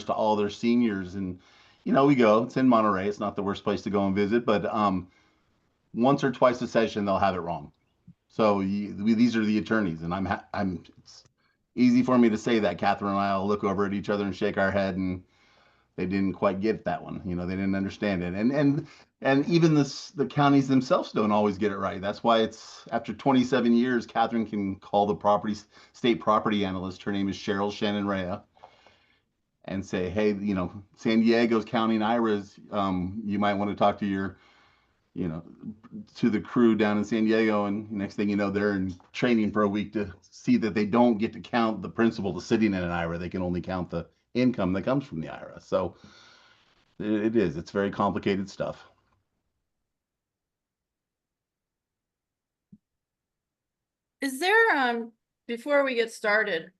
to all their seniors. And, we go, it's in Monterey. It's not the worst place to go and visit, but once or twice a session, they'll have it wrong. So these are the attorneys, and it's easy for me to say that. Catherine and I will look over at each other and shake our head, and they didn't quite get that one. They didn't understand it, and even the counties themselves don't always get it right. That's why it's after 27 years, Catherine can call the state property analyst. Her name is Cheryl Shannon Rea, and say, hey, San Diego's counting IRAs. You might want to talk to you know, to the crew down in San Diego, and next thing you know, they're in training for a week to see that they don't get to count the principal that's sitting in an IRA. They can only count the income that comes from the IRA. So it's very complicated stuff. Is there, before we get started,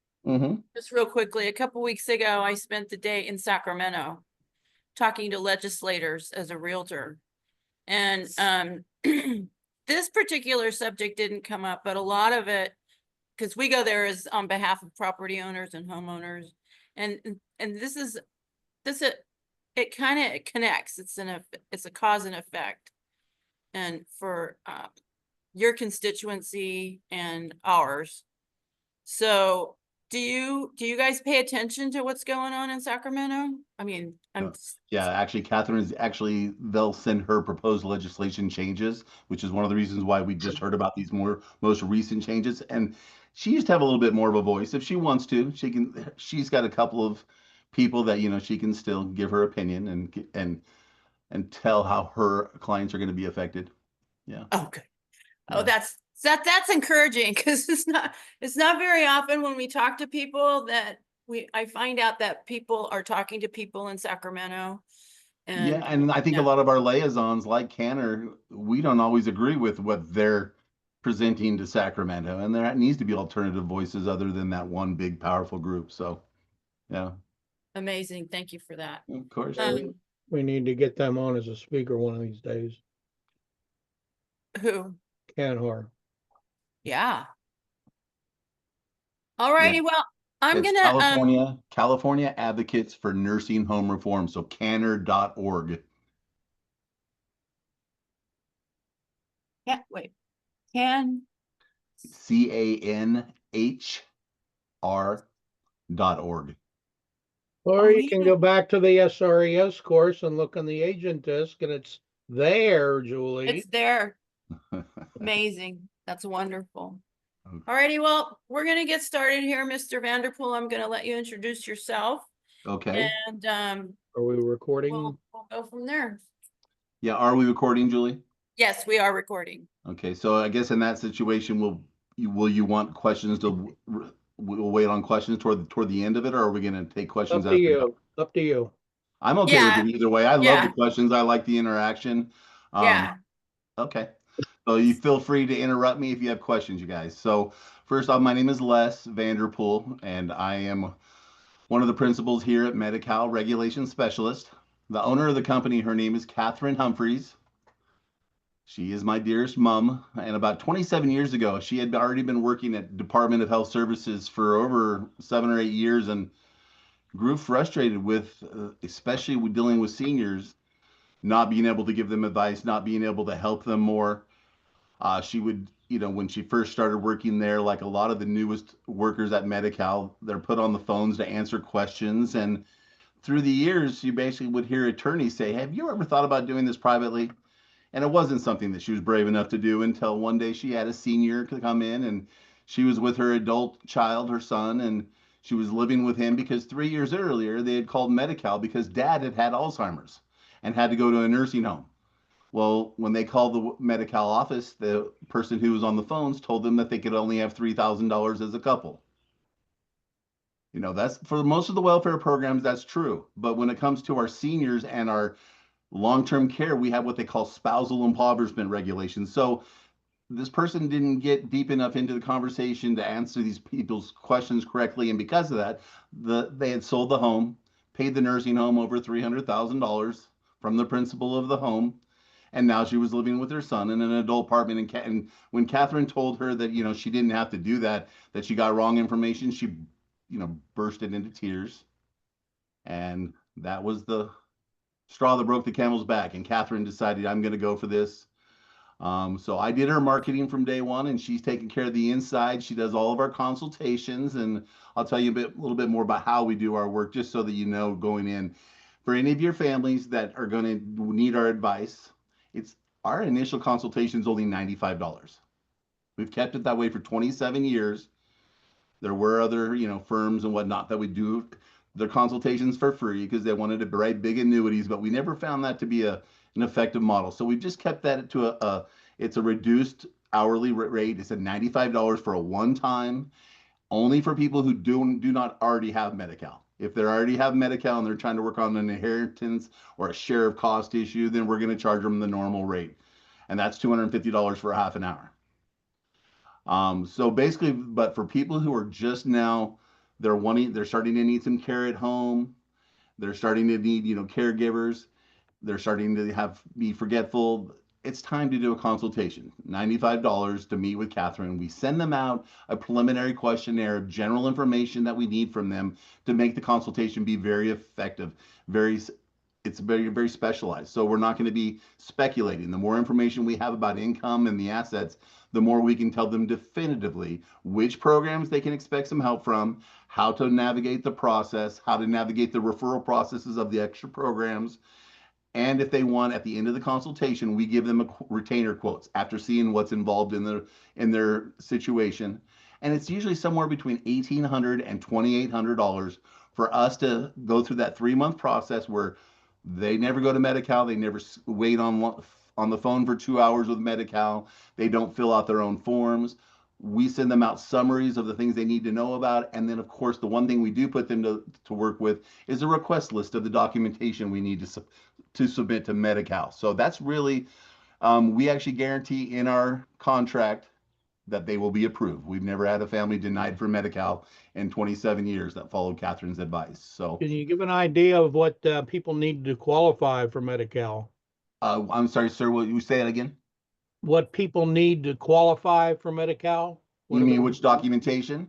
just real quickly, a couple weeks ago, I spent the day in Sacramento talking to legislators as a realtor. And this particular subject didn't come up, but a lot of it, because we go there is on behalf of property owners and homeowners. And it kind of connects. It's a cause and effect. And for your constituency and ours. So do you guys pay attention to what's going on in Sacramento? I mean, actually, they'll send her proposed legislation changes, which is one of the reasons why we just heard about these most recent changes. And she used to have a little bit more of a voice. If she wants to, she's got a couple of people that, she can still give her opinion and tell how her clients are going to be affected. Yeah. Okay. Oh, that's encouraging, because it's not very often when we talk to people that I find out that people are talking to people in Sacramento. And I think a lot of our liaisons, like Canner, we don't always agree with what they're presenting to Sacramento, and there needs to be alternative voices other than that one big powerful group. So, yeah. Amazing. Thank you for that. Of course. We need to get them on as a speaker one of these days. Who? Canhor. Yeah. All righty. Well, it's California Advocates for Nursing Home Reform. So canner.org. Yeah, wait. CANHR.org. Or you can go back to the SRES course and look on the agent desk, and it's there, Julie. It's there. Amazing. That's wonderful. Okay. All righty. Well, we're going to get started here, Mr. Vanderpool. I'm going to let you introduce yourself. Okay. And are we recording? We'll go from there. Yeah. Are we recording, Julie? Yes, we are recording. Okay. So I guess in that situation, will you want questions to we'll wait on questions toward the end of it, or are we going to take questions? Up to you. Up to you. I'm okay with it either way. I love the questions. I like the interaction. Okay. So you feel free to interrupt me if you have questions, you guys. So first off, my name is Les Vanderpool, and I am one of the principals here at Medi-Cal Regulation Specialists. The owner of the company, her name is Catherine Humphreys. She is my dearest mom, and about 27 years ago, she had already been working at Department of Health Services for over 7 or 8 years and grew frustrated with, especially with dealing with seniors, not being able to give them advice, not being able to help them more. She would, when she first started working there, like a lot of the newest workers at Medi-Cal, they're put on the phones to answer questions. And through the years, you basically would hear attorneys say, have you ever thought about doing this privately? And it wasn't something that she was brave enough to do until one day she had a senior to come in, and she was with her adult child, her son, and she was living with him because 3 years earlier they had called Medi-Cal because dad had Alzheimer's and had to go to a nursing home. Well, when they called the Medi-Cal office, the person who was on the phones told them that they could only have $3,000 as a couple. That's for most of the welfare programs, that's true. But when it comes to our seniors and our long-term care, we have what they call spousal impoverishment regulations. So this person didn't get deep enough into the conversation to answer these people's questions correctly. And because of that, they had sold the home, paid the nursing home over $300,000 from the principal of the home. And now she was living with her son in an adult apartment. And when Catherine told her that, she didn't have to do that, that she got wrong information, she, bursted into tears And that was the straw that broke the camel's back. And Catherine decided, I'm going to go for this. So I did her marketing from day one, and she's taking care of the inside. She does all of our consultations, and I'll tell you a little bit more about how we do our work, just so that you know going in. For any of your families that are going to need our advice, it's our initial consultation is only $95. We've kept it that way for 27 years. There were other, firms and whatnot that would do their consultations for free because they wanted to write big annuities, but we never found that to be an effective model. So we've just kept that to it's a reduced hourly rate. It's at $95 for a one-time, only for people who do not already have Medi-Cal. If they already have Medi-Cal and they're trying to work on an inheritance or a share of cost issue, then we're going to charge them the normal rate. And that's $250 for a half an hour. So basically, but for people who are just now, they're starting to need some care at home. They're starting to need, caregivers. They're starting to be forgetful. It's time to do a consultation. $95 to meet with Catherine. We send them out a preliminary questionnaire of general information that we need from them to make the consultation be very effective. It's very, very specialized. So we're not going to be speculating. The more information we have about income and the assets, the more we can tell them definitively which programs they can expect some help from, how to navigate the process, how to navigate the referral processes of the extra programs. And if they want, at the end of the consultation, we give them a retainer quotes after seeing what's involved in their situation. And it's usually somewhere between $1,800 and $2,800 for us to go through that 3-month process where they never go to Medi-Cal. They never wait on the phone for 2 hours with Medi-Cal. They don't fill out their own forms. We send them out summaries of the things they need to know about. And then, of course, the one thing we do put them to work with is a request list of the documentation we need to submit to Medi-Cal. So that's really, we actually guarantee in our contract that they will be approved. We've never had a family denied for Medi-Cal in 27 years that followed Catherine's advice. So, can you give an idea of what people need to qualify for Medi-Cal? I'm sorry, sir. Will you say that again? What people need to qualify for Medi-Cal? You mean which documentation?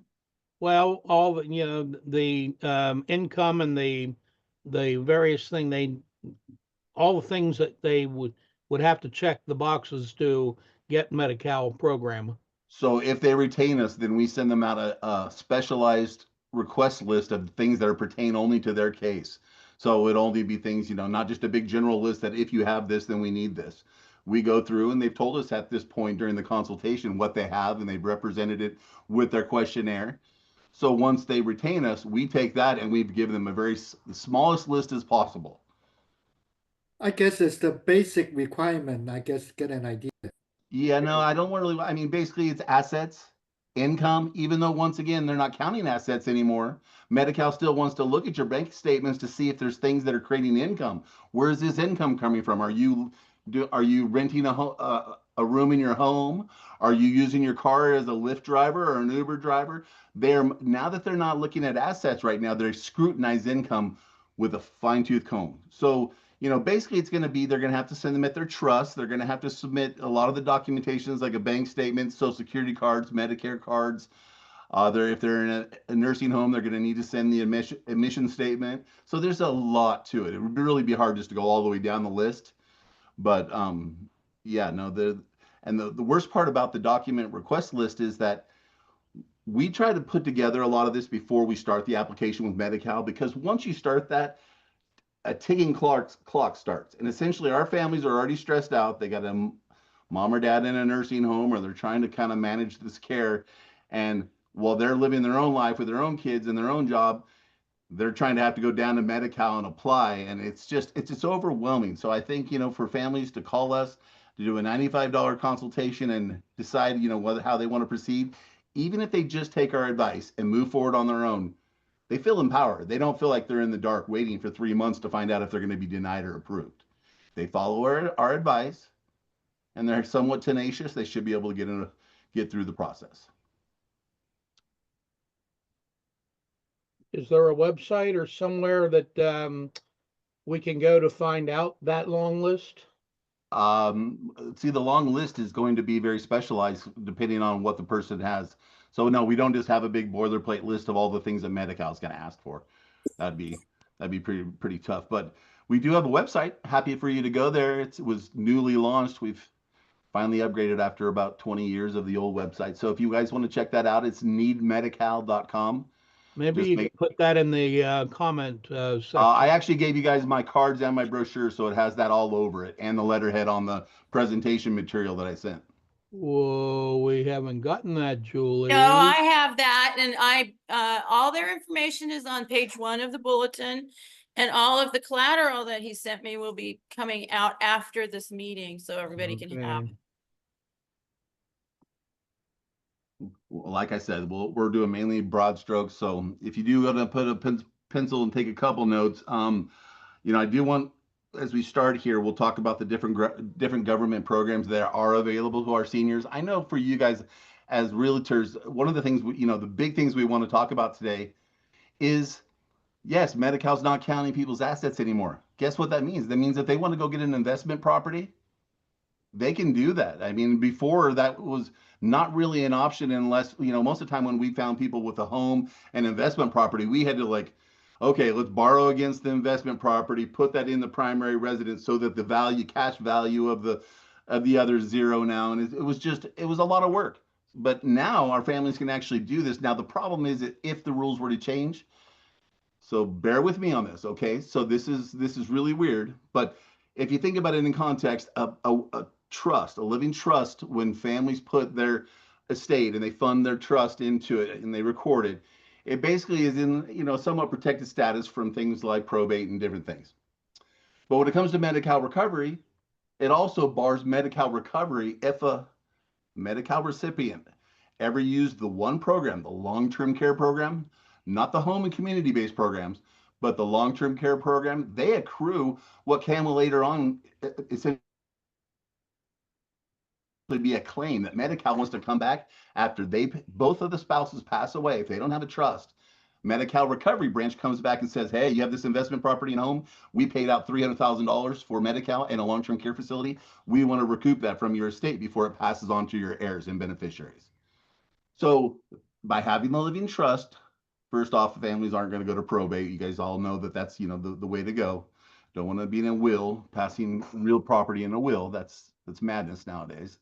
Well, all the income and the various all the things that they would have to check the boxes to get Medi-Cal program. So if they retain us, then we send them out a specialized request list of things that pertain only to their case. So it'd only be things, not just a big general list that if you have this, then we need this. We go through, and they've told us at this point during the consultation what they have, and they've represented it with their questionnaire. So once they retain us, we take that and we give them the smallest list as possible. I guess it's the basic requirement, get an idea. Yeah, no, I don't really, I mean, basically it's assets, income, even though once again, they're not counting assets anymore. Medi-Cal still wants to look at your bank statements to see if there's things that are creating income. Where is this income coming from? Are you renting a room in your home? Are you using your car as a Lyft driver or an Uber driver? Now that they're not looking at assets right now, they're scrutinized income with a fine-tooth comb. So basically it's going to be, they're going to have to send them at their trust. They're going to have to submit a lot of the documentations like a bank statement, Social Security cards, Medicare cards. If they're in a nursing home, they're going to need to send the admission statement. So there's a lot to it. It would really be hard just to go all the way down the list. But yeah, no, the worst part about the document request list is that we try to put together a lot of this before we start the application with Medi-Cal, because once you start that, a ticking clock starts. And essentially our families are already stressed out. They got a mom or dad in a nursing home, or they're trying to kind of manage this care. And while they're living their own life with their own kids and their own job, they're trying to have to go down to Medi-Cal and apply. And it's overwhelming. So I think, for families to call us to do a $95 consultation and decide, how they want to proceed, even if they just take our advice and move forward on their own, they feel empowered. They don't feel like they're in the dark waiting for 3 months to find out if they're going to be denied or approved. They follow our advice, and they're somewhat tenacious. They should be able to get through the process. Is there a website or somewhere that we can go to find out that long list? See, the long list is going to be very specialized depending on what the person has. So no, we don't just have a big boilerplate list of all the things that Medi-Cal is going to ask for. That'd be That'd be pretty tough. But we do have a website. Happy for you to go there. It was newly launched. We've finally upgraded after about 20 years of the old website. So if you guys want to check that out, it's needmedical.com. Maybe Just you make could put that in the comment I section. actually gave you guys my cards and my brochure, so it has that all over it, and the letterhead on the presentation material that I sent. Whoa, we haven't gotten that, Julie. No, I have that, and all their information is on page 1 of the bulletin, and all of the collateral that he sent me will be coming out after this meeting, so everybody can have. Okay. Like I said, we're doing mainly broad strokes. So if you do want to put a pencil and take a couple notes, I do want, as we start here, we'll talk about the different government programs that are available to our seniors. I know for you guys as realtors, one of the things the big things we want to talk about today is, yes, Medi-Cal's not counting people's assets anymore. Guess what that means? That means that they want to go get an investment property, they can do that. I mean, before that was not really an option unless, most of the time when we found people with a home and investment property, we had to okay, let's borrow against the investment property, put that in the primary residence so that the cash value of the other zero now. And it was a lot of work. But now our families can actually do this. Now, the problem is that if the rules were to change, so bear with me on this, okay? So this is really weird, but if you think about it in context, a trust, a living trust, when families put their estate and they fund their trust into it and they record it, it basically is in somewhat protected status from things like probate and different things. But when it comes to Medi-Cal recovery, it also bars Medi-Cal recovery if a Medi-Cal recipient ever used the one program, the long-term care program, not the home and community-based programs, but the long-term care program, they accrue what can later on essentially be a claim that Medi-Cal wants to come back after both of the spouses pass away. If they don't have a trust, Medi-Cal recovery branch comes back and says, hey, you have this investment property and home. We paid out $300,000 for Medi-Cal and a long-term care facility. We want to recoup that from your estate before it passes on to your heirs and beneficiaries. So by having the living trust, first off, families aren't going to go to probate. You guys all know that that's, the way to go. Don't want to be in a will, passing real property in a will. That's madness nowadays.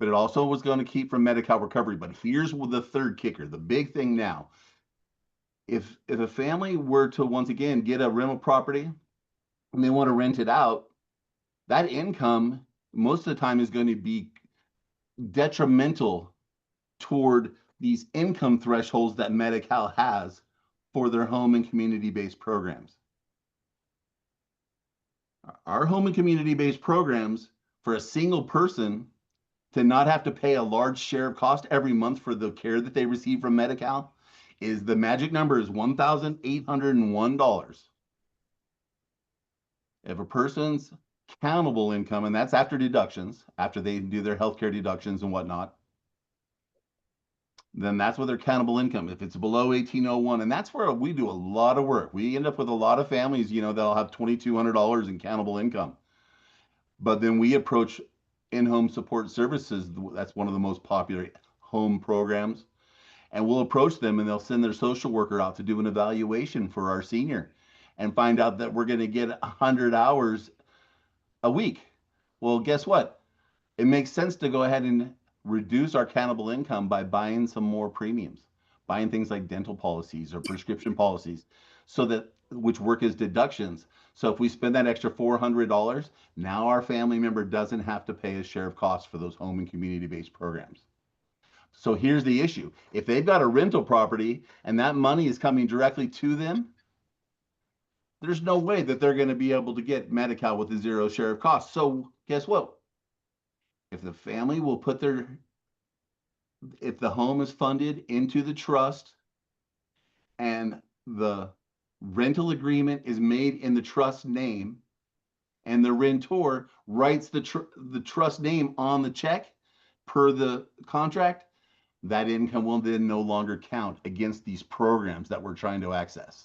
But it also was going to keep from Medi-Cal recovery. But here's the third kicker, the big thing now. If a family were to once again get a rental property and they want to rent it out, that income most of the time is going to be detrimental toward these income thresholds that Medi-Cal has for their home and community-based programs. Our home and community-based programs, for a single person to not have to pay a large share of cost every month for the care that they receive from Medi-Cal, is the magic number is $1,801. If a person's countable income, and that's after deductions, after they do their healthcare deductions and whatnot, then that's what their countable income. If it's below 1801, and that's where we do a lot of work. We end up with a lot of families, that'll have $2,200 in countable income. But then we approach in-home support services. That's one of the most popular home programs. And we'll approach them and they'll send their social worker out to do an evaluation for our senior and find out that we're going to get 100 hours a week. Well, guess what? It makes sense to go ahead and reduce our countable income by buying some more premiums, buying things like dental policies or prescription policies, so that which work as deductions. So if we spend that extra $400, now our family member doesn't have to pay a share of costs for those home and community-based programs. So here's the issue. If they've got a rental property and that money is coming directly to them, there's no way that they're going to be able to get Medi-Cal with a zero share of costs. So guess what? If the family will if the home is funded into the trust and the rental agreement is made in the trust name and the rentor writes the trust name on the check per the contract, that income will then no longer count against these programs that we're trying to access.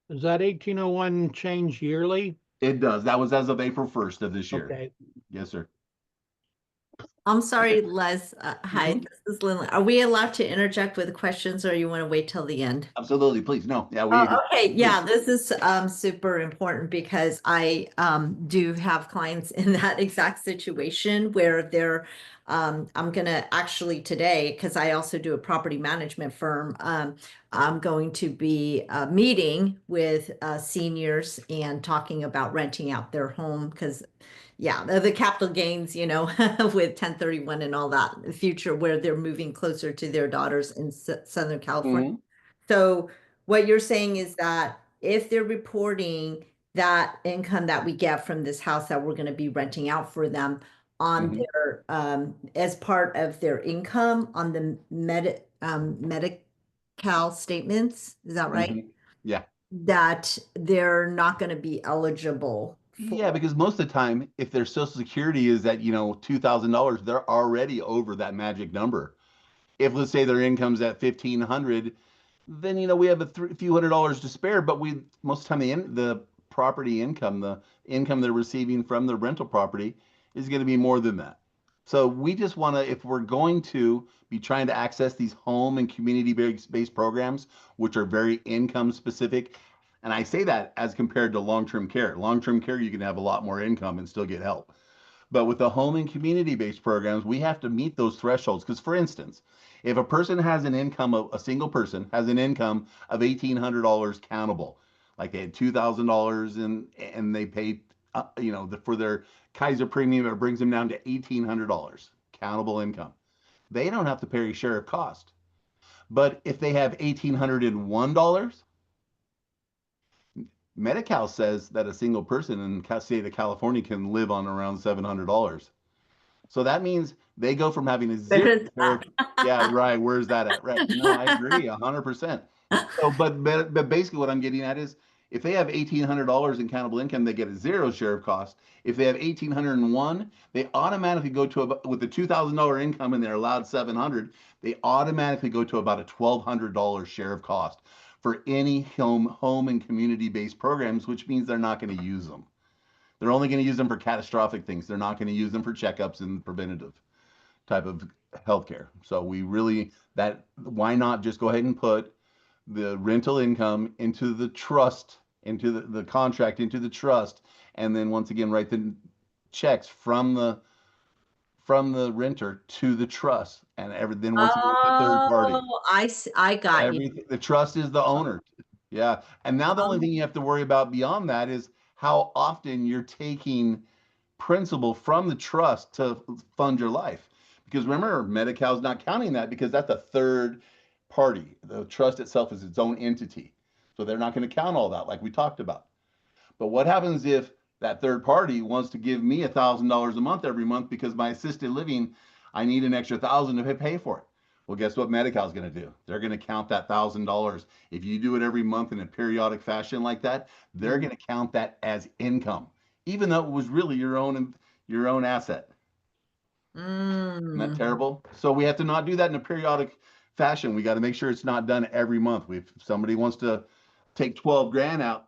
Does that 1801 change yearly? It does. That was as of April 1st of this year. Okay. Yes, sir. I'm sorry, Les. Hi, Mhm. this is Lynn. Are we allowed to interject with questions or you want to wait till the end? Absolutely, please. No, yeah, Okay, please. yeah, this is super important because I do have clients in that exact situation where they're I'm gonna actually today, because I also do a property management firm, I'm going to be meeting with seniors and talking about renting out their home because yeah, the capital gains, with 1031 and all that in the future where they're moving closer to their daughters in Southern California. Mhm, So what you're saying is that if they're reporting that income that we get from this house that we're going to be renting out for them on mhm, their as part of their income on the Medi-Cal statements, is that right? mhm. Yeah. That they're not going to be eligible Yeah, for. because most of the time, if their social security is at, $2,000, they're already over that magic number. If let's say their income's at 1,500, then we have a few $100s to spare, but we most of the time the property income, the income they're receiving from the rental property is going to be more than that. So we just want to, if we're going to be trying to access these home and community-based programs, which are very income specific, and I say that as compared to long-term care. Long-term care, you can have a lot more income and still get help. But with the home and community-based programs, we have to meet those thresholds. Because, for instance, if a person has an income of a single person has an income of $1,800 countable, like they had $2,000 and they pay, for their Kaiser premium, it brings them down to $1,800 countable income. They don't have to pay a share of cost. But if they have $1,801, Medi-Cal says that a single person in the state of California can live on around $700. So that means they go from having a zero There's share. Yeah, right. Where's that at? Right. No, I agree 100%. So, but basically what I'm getting at is if they have $1,800 in countable income, they get a zero share of cost. If they have 1,801, they automatically go to about, with the $2,000 income and they're allowed 700, they automatically go to about a $1,200 share of cost for any home and community based programs, which means they're not going to use them. They're only going to use them for catastrophic things. They're not going to use them for checkups and preventative type of healthcare. So we really that why not just go ahead and put the rental income into the trust, into the contract, into the trust, and then once again write the checks from the renter to the trust, and then once again it's a third party. Oh, I got you. Everything, the trust is the owner. Yeah. And now the only thing you have to worry about beyond that is how often you're taking principal from the trust to fund your life. Because remember, Medi-Cal's not counting that because that's a third party. The trust itself is its own entity. So they're not going to count all that like we talked about. But what happens if that third party wants to give me $1,000 a month every month because my assisted living, I need an extra 1,000 to pay for it? Well, guess what Medi-Cal is going to do? They're going to count that $1,000. If you do it every month in a periodic fashion like that, they're going to count that as income, even though it was really your own asset. Isn't that Mm. terrible? So we have to not do that in a periodic fashion. We got to make sure it's not done every month. If somebody wants to take 12 grand out,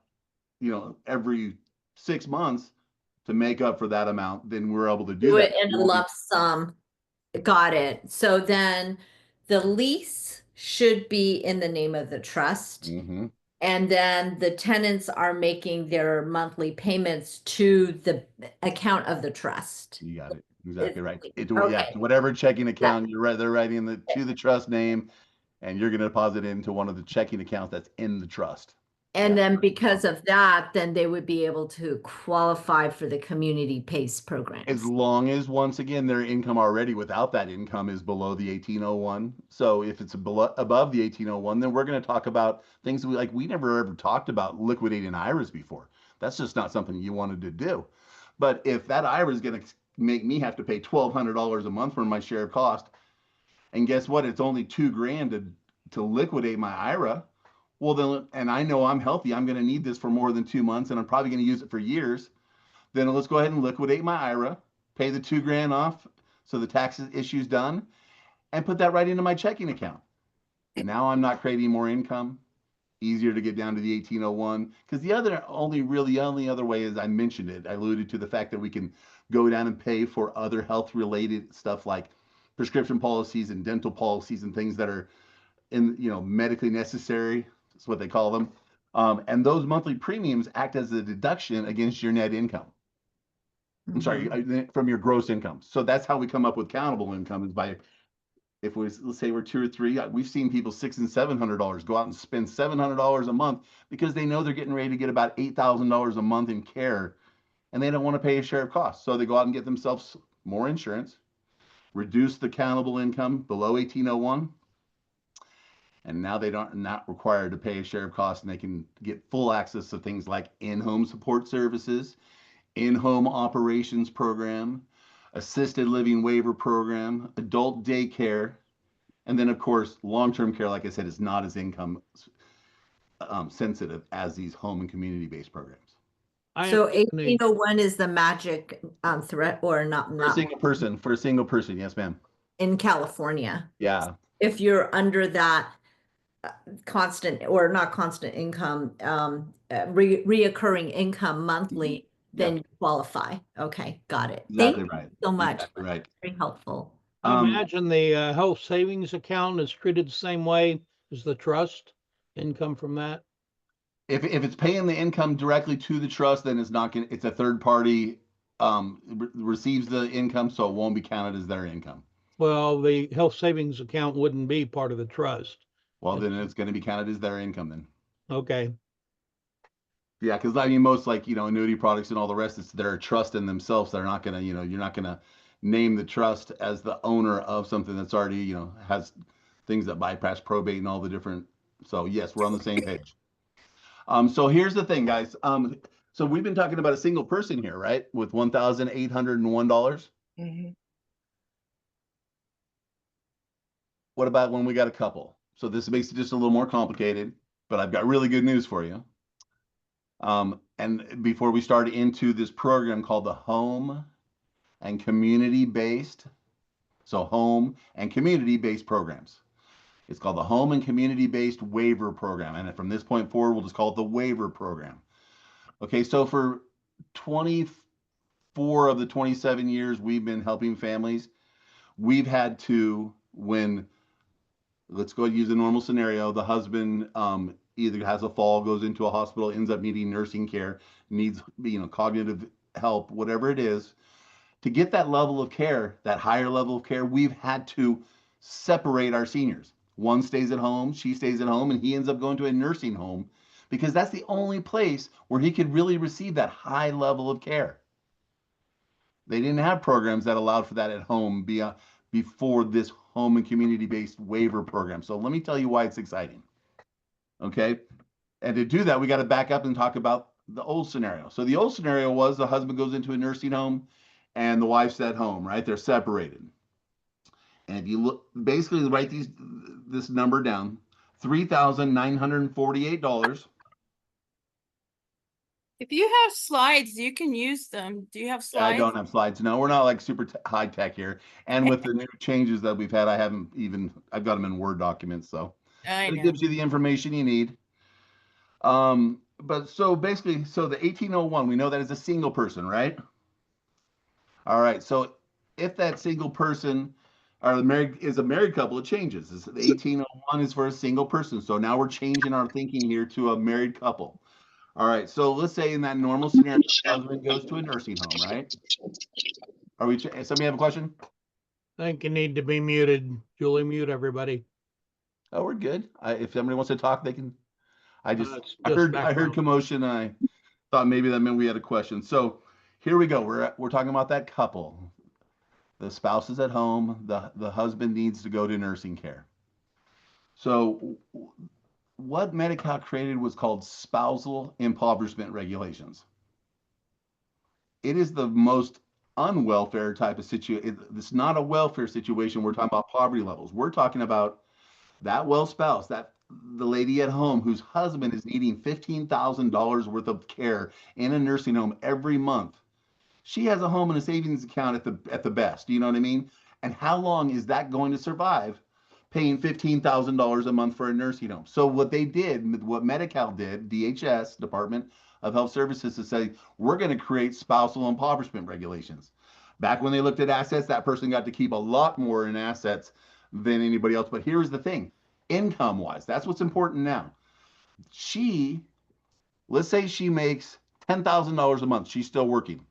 every 6 months to make up for that amount, then we're able to do Do that. it in We a won't be. lump sum. Got it. So then the lease should be in the name of the trust. Mm-hmm. And then the tenants are making their monthly payments to the account of the trust. You got it. Exactly It's, right. Yeah, okay. to whatever checking Yeah. account you're right, they're writing to the trust name, and you're going to deposit into one of the checking accounts that's in the trust. And Yeah. then because of that, then they would be able to qualify for the community PACE As programs. long as, once again, their income already without that income is below the 1801. So if it's above the 1801, then we're going to talk about things we never ever talked about liquidating IRAs before. That's just not something you wanted to do. But if that IRA is going to make me have to pay $1,200 a month for my share of cost, and guess what? It's only 2 grand to liquidate my IRA. Well, then, and I know I'm healthy. I'm going to need this for more than 2 months, and I'm probably going to use it for years. Then let's go ahead and liquidate my IRA, pay the 2 grand off so the tax issue's done, and put that right into my checking account. Now I'm not creating more income, easier to get down to the 1801. Because the only other way is I mentioned it. I alluded to the fact that we can go down and pay for other health related stuff like prescription policies and dental policies and things that are medically necessary. That's what they call them. And those monthly premiums act as a deduction against your net income. I'm sorry, from your gross income. So that's how we come up with countable income, is by, if we, let's say we're 2 or 3, we've seen people $600 and $700 go out and spend $700 a month because they know they're getting ready to get about $8,000 a month in care, and they don't want to pay a share of costs. So they go out and get themselves more insurance, reduce the countable income below 1801, and now they don't not required to pay a share of costs, and they can get full access to things like in-home support services, in-home operations program, assisted living waiver program, adult daycare, and then of course long-term care, like I said, is not as income sensitive as these home and community-based programs. So 1801 is the magic threat, or not? For a single person, yes, ma'am. In California. Yeah. If you're under that constant, or not constant income, reoccurring income monthly, then you qualify. Okay, got it. Exactly. Thank you so much. Exactly right. Very helpful. I imagine the health savings account is treated the same way as the trust, income from that. If it's paying the income directly to the trust, then it's not going. It's a third party receives the income, so it won't be counted as their income. Well, the health savings account wouldn't be part of the trust. Well, then it's going to be counted as their income then. Okay. Yeah, because I mean, most annuity products and all the rest, they're a trust in themselves. They're not going to, you're not going to name the trust as the owner of something that's already, has things that bypass probate and all the different. So yes, we're on the same page. So here's the thing, guys. So we've been talking about a single person here, right? With $1,801. Mm-hmm. What about when we got a couple? So this makes it just a little more complicated, but I've got really good news for you. And before we start into this program called the Home and Community-Based, so Home and Community-Based Programs. It's called the Home and Community-Based Waiver Program. And from this point forward, we'll just call it the Waiver Program. Okay, so for 24 of the 27 years we've been helping families, we've had to, let's go use a normal scenario, the husband either has a fall, goes into a hospital, ends up needing nursing care, needs cognitive help, whatever it is. To get that level of care, that higher level of care, we've had to separate our seniors. One stays at home, she stays at home, and he ends up going to a nursing home because that's the only place where he could really receive that high level of care. They didn't have programs that allowed for that at home before this home and community-based waiver program. So let me tell you why it's exciting. Okay. And to do that, we got to back up and talk about the old scenario. So the old scenario was the husband goes into a nursing home and the wife's at home, right? They're separated. And if you look, basically write this number down, $3,948. If you have slides, you can use them. Do you have slides? I don't have slides. No, we're not like super high tech here. And with the new changes that we've had, I've got them in Word documents. So it gives you the information you need. But so basically, the 1801, we know that is a single person, right? All right. So if that single person is a married couple, it changes. The 1801 is for a single person. So now we're changing our thinking here to a married couple. All right. So let's say in that normal scenario, the husband goes to a nursing home, right? Somebody have a question? I think you need to be muted. Julie, mute everybody. Oh, we're good. If somebody wants to talk, they can. I heard commotion. I thought maybe that meant we had a question. So here we go. We're talking about that couple. The spouse is at home. The husband needs to go to nursing care. So what Medi-Cal created was called spousal impoverishment regulations. It is the most unwelfare type of situation. It's not a welfare situation. We're talking about poverty levels. We're talking about that spouse, the lady at home whose husband is needing $15,000 worth of care in a nursing home every month. She has a home and a savings account at the best. You know what I mean? And how long is that going to survive paying $15,000 a month for a nursing home. So what they did, what Medi-Cal did, DHS, Department of Health Services, is say, we're going to create spousal impoverishment regulations. Back when they looked at assets, that person got to keep a lot more in assets than anybody else. But here's the thing, income-wise, that's what's important now. Let's say she makes $10,000 a month. She's still working.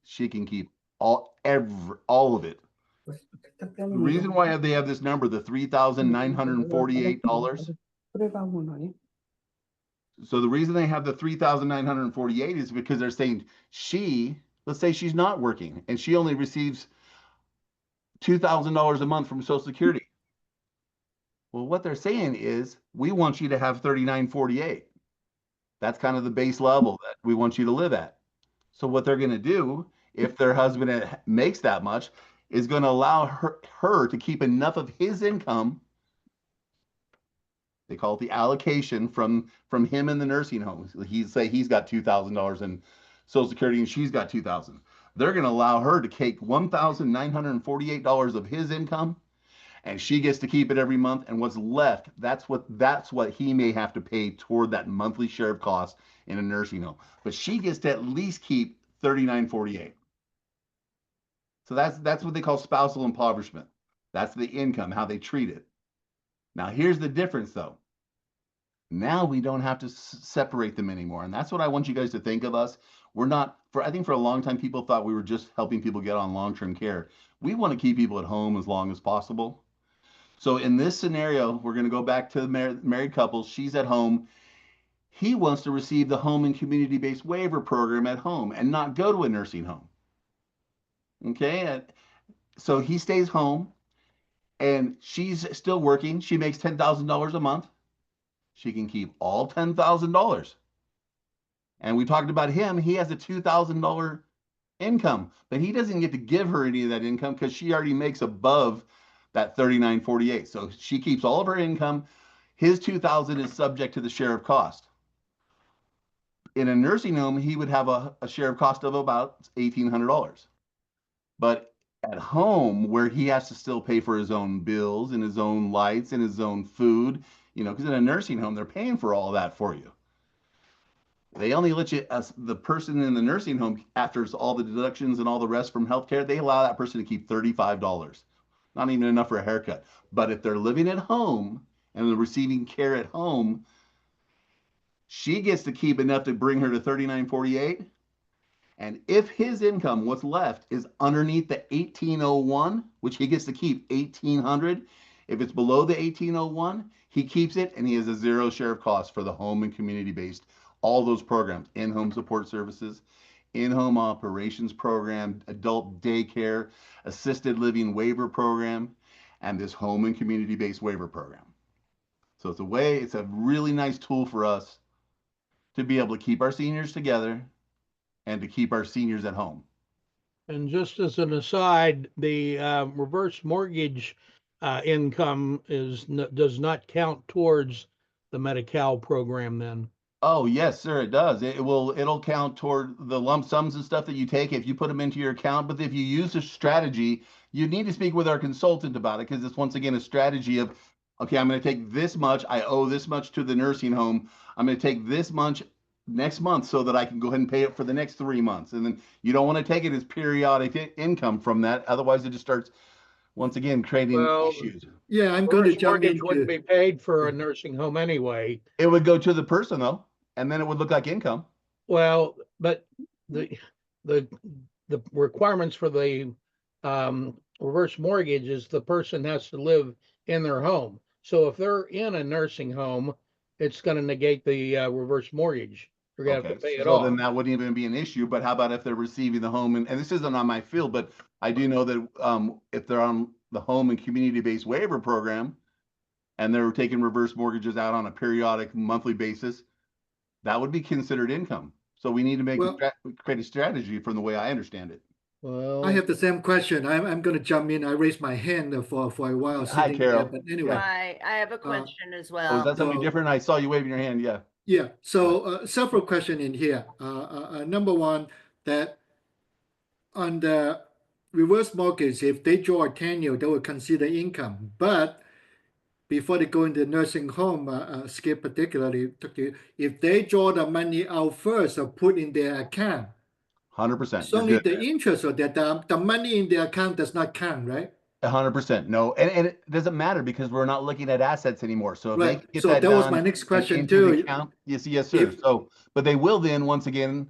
She can keep all of it. The reason why they have this number, the $3,948. So the reason they have the 3,948 is because they're saying let's say she's not working and she only receives $2,000 a month from Social Security. Well, what they're saying is, we want you to have 3,948. That's kind of the base level that we want you to live at. So what they're going to do, if their husband makes that much, is going to allow her to keep enough of his income. They call it the allocation from him in the nursing home. He's got $2,000 in Social Security and she's got $2,000. They're going to allow her to take $1,948 of his income, and she gets to keep it every month. And what's left, that's what he may have to pay toward that monthly share of cost in a nursing home. But she gets to at least keep $3,948. So that's what they call spousal impoverishment. That's the income, how they treat it. Now, here's the difference, though. Now we don't have to separate them anymore. And that's what I want you guys to think of us. I think for a long time, people thought we were just helping people get on long-term care. We want to keep people at home as long as possible. So in this scenario, we're going to go back to the married couple. She's at home. He wants to receive the home and community-based waiver program at home and not go to a nursing home. Okay? So he stays home and she's still working. She makes $10,000 a month. She can keep all $10,000. And we talked about him. He has a $2,000 income, but he doesn't get to give her any of that income because she already makes above that $3,948. So she keeps all of her income. His $2,000 is subject to the share of cost. In a nursing home, he would have a share of cost of about $1,800. But at home, where he has to still pay for his own bills and his own lights and his own food, because in a nursing home, they're paying for all that for you. They only let you, as the person in the nursing home, after all the deductions and all the rest from healthcare, they allow that person to keep $35. Not even enough for a haircut. But if they're living at home and they're receiving care at home, she gets to keep enough to bring her to $3,948. And if his income, what's left, is underneath the 1,801, which he gets to keep $1,800, if it's below the 1,801, he keeps it and he has a zero share of cost for the home and community-based, all those programs, in-home support services, in-home operations program, adult daycare, assisted living waiver program, and this home and community-based waiver program. So it's a really nice tool for us to be able to keep our seniors together and to keep our seniors at home. And just as an aside, the reverse mortgage income does not count towards the Medi-Cal program then. Oh, yes, sir, it does. It'll count toward the lump sums and stuff that you take if you put them into your account. But if you use a strategy, you need to speak with our consultant about it, because it's, once again, a strategy of, okay, I'm going to take this much. I owe this much to the nursing home. I'm going to take this much next month so that I can go ahead and pay it for the next 3 months. And then you don't want to take it as periodic income from that. Otherwise, it just starts, once again, creating issues. Yeah, I'm going to jump mortgage wouldn't be paid for a nursing home anyway. It would go to the person, though, and then it would look like income. Well, but the requirements for the reverse mortgage is the person has to live in their home. So if they're in a nursing home, it's going to negate the reverse mortgage. You're going to have to pay it off. Then that wouldn't even be an issue. But how about if they're receiving the home, and this isn't on my field, but I do know that if they're on the home and community-based waiver program and they're taking reverse mortgages out on a periodic monthly basis, that would be considered income. So we need to create a strategy from the way I understand it. Well, I have the same question. I'm going to jump in. I raised my hand for a while. Hi, Carol. But anyway. I have a question as well. Oh, is that something different? I saw you waving your hand. Yeah. Yeah. So several questions in here. Number one, that on the reverse mortgage, if they draw a 10-year, they will consider income. But before they go into nursing home, Skip particularly, if they draw the money out first or put in their account, 100%. it's You're only good. the interest or that the money in the account does not count, right? 100%. No, and it doesn't matter because we're not looking at assets anymore. So if they Right. can get So that that was my done next and question into the too. account, yes, sir. If So, but they will then, once again,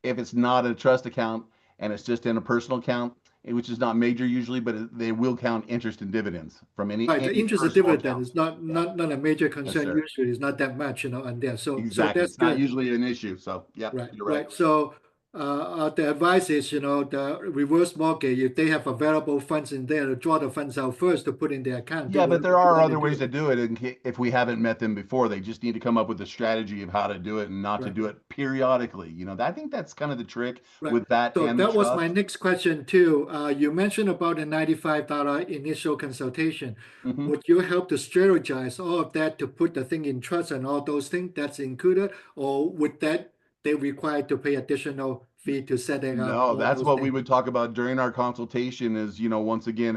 if it's not a trust account and it's just in a personal account, which is not major usually, but they will count interest and dividends from right, the any interest of personal dividend account. is not Yeah. not a major Yes, concern sir. usually. It's not that much, on there. So Exactly. that's It's not good. usually an issue. So, yeah, Right, you're right. right. So the advice is, the reverse mortgage, if they have available funds in there, to draw the funds out first to put in their account. Yeah, but there are Then they other do ways it. to do it. If we haven't met them before, they just need to come up with a strategy of how to do it and not to Right, do it periodically. I think that's kind of the trick right. with that So and the that was my trust. next question too. You mentioned about the $95 initial consultation. Hmm. Would you help to strategize all of that to put the thing in trust and all those things that's included, or would that they require to pay additional fee to setting up No, all that's those what we things? would talk about during our consultation is, once again,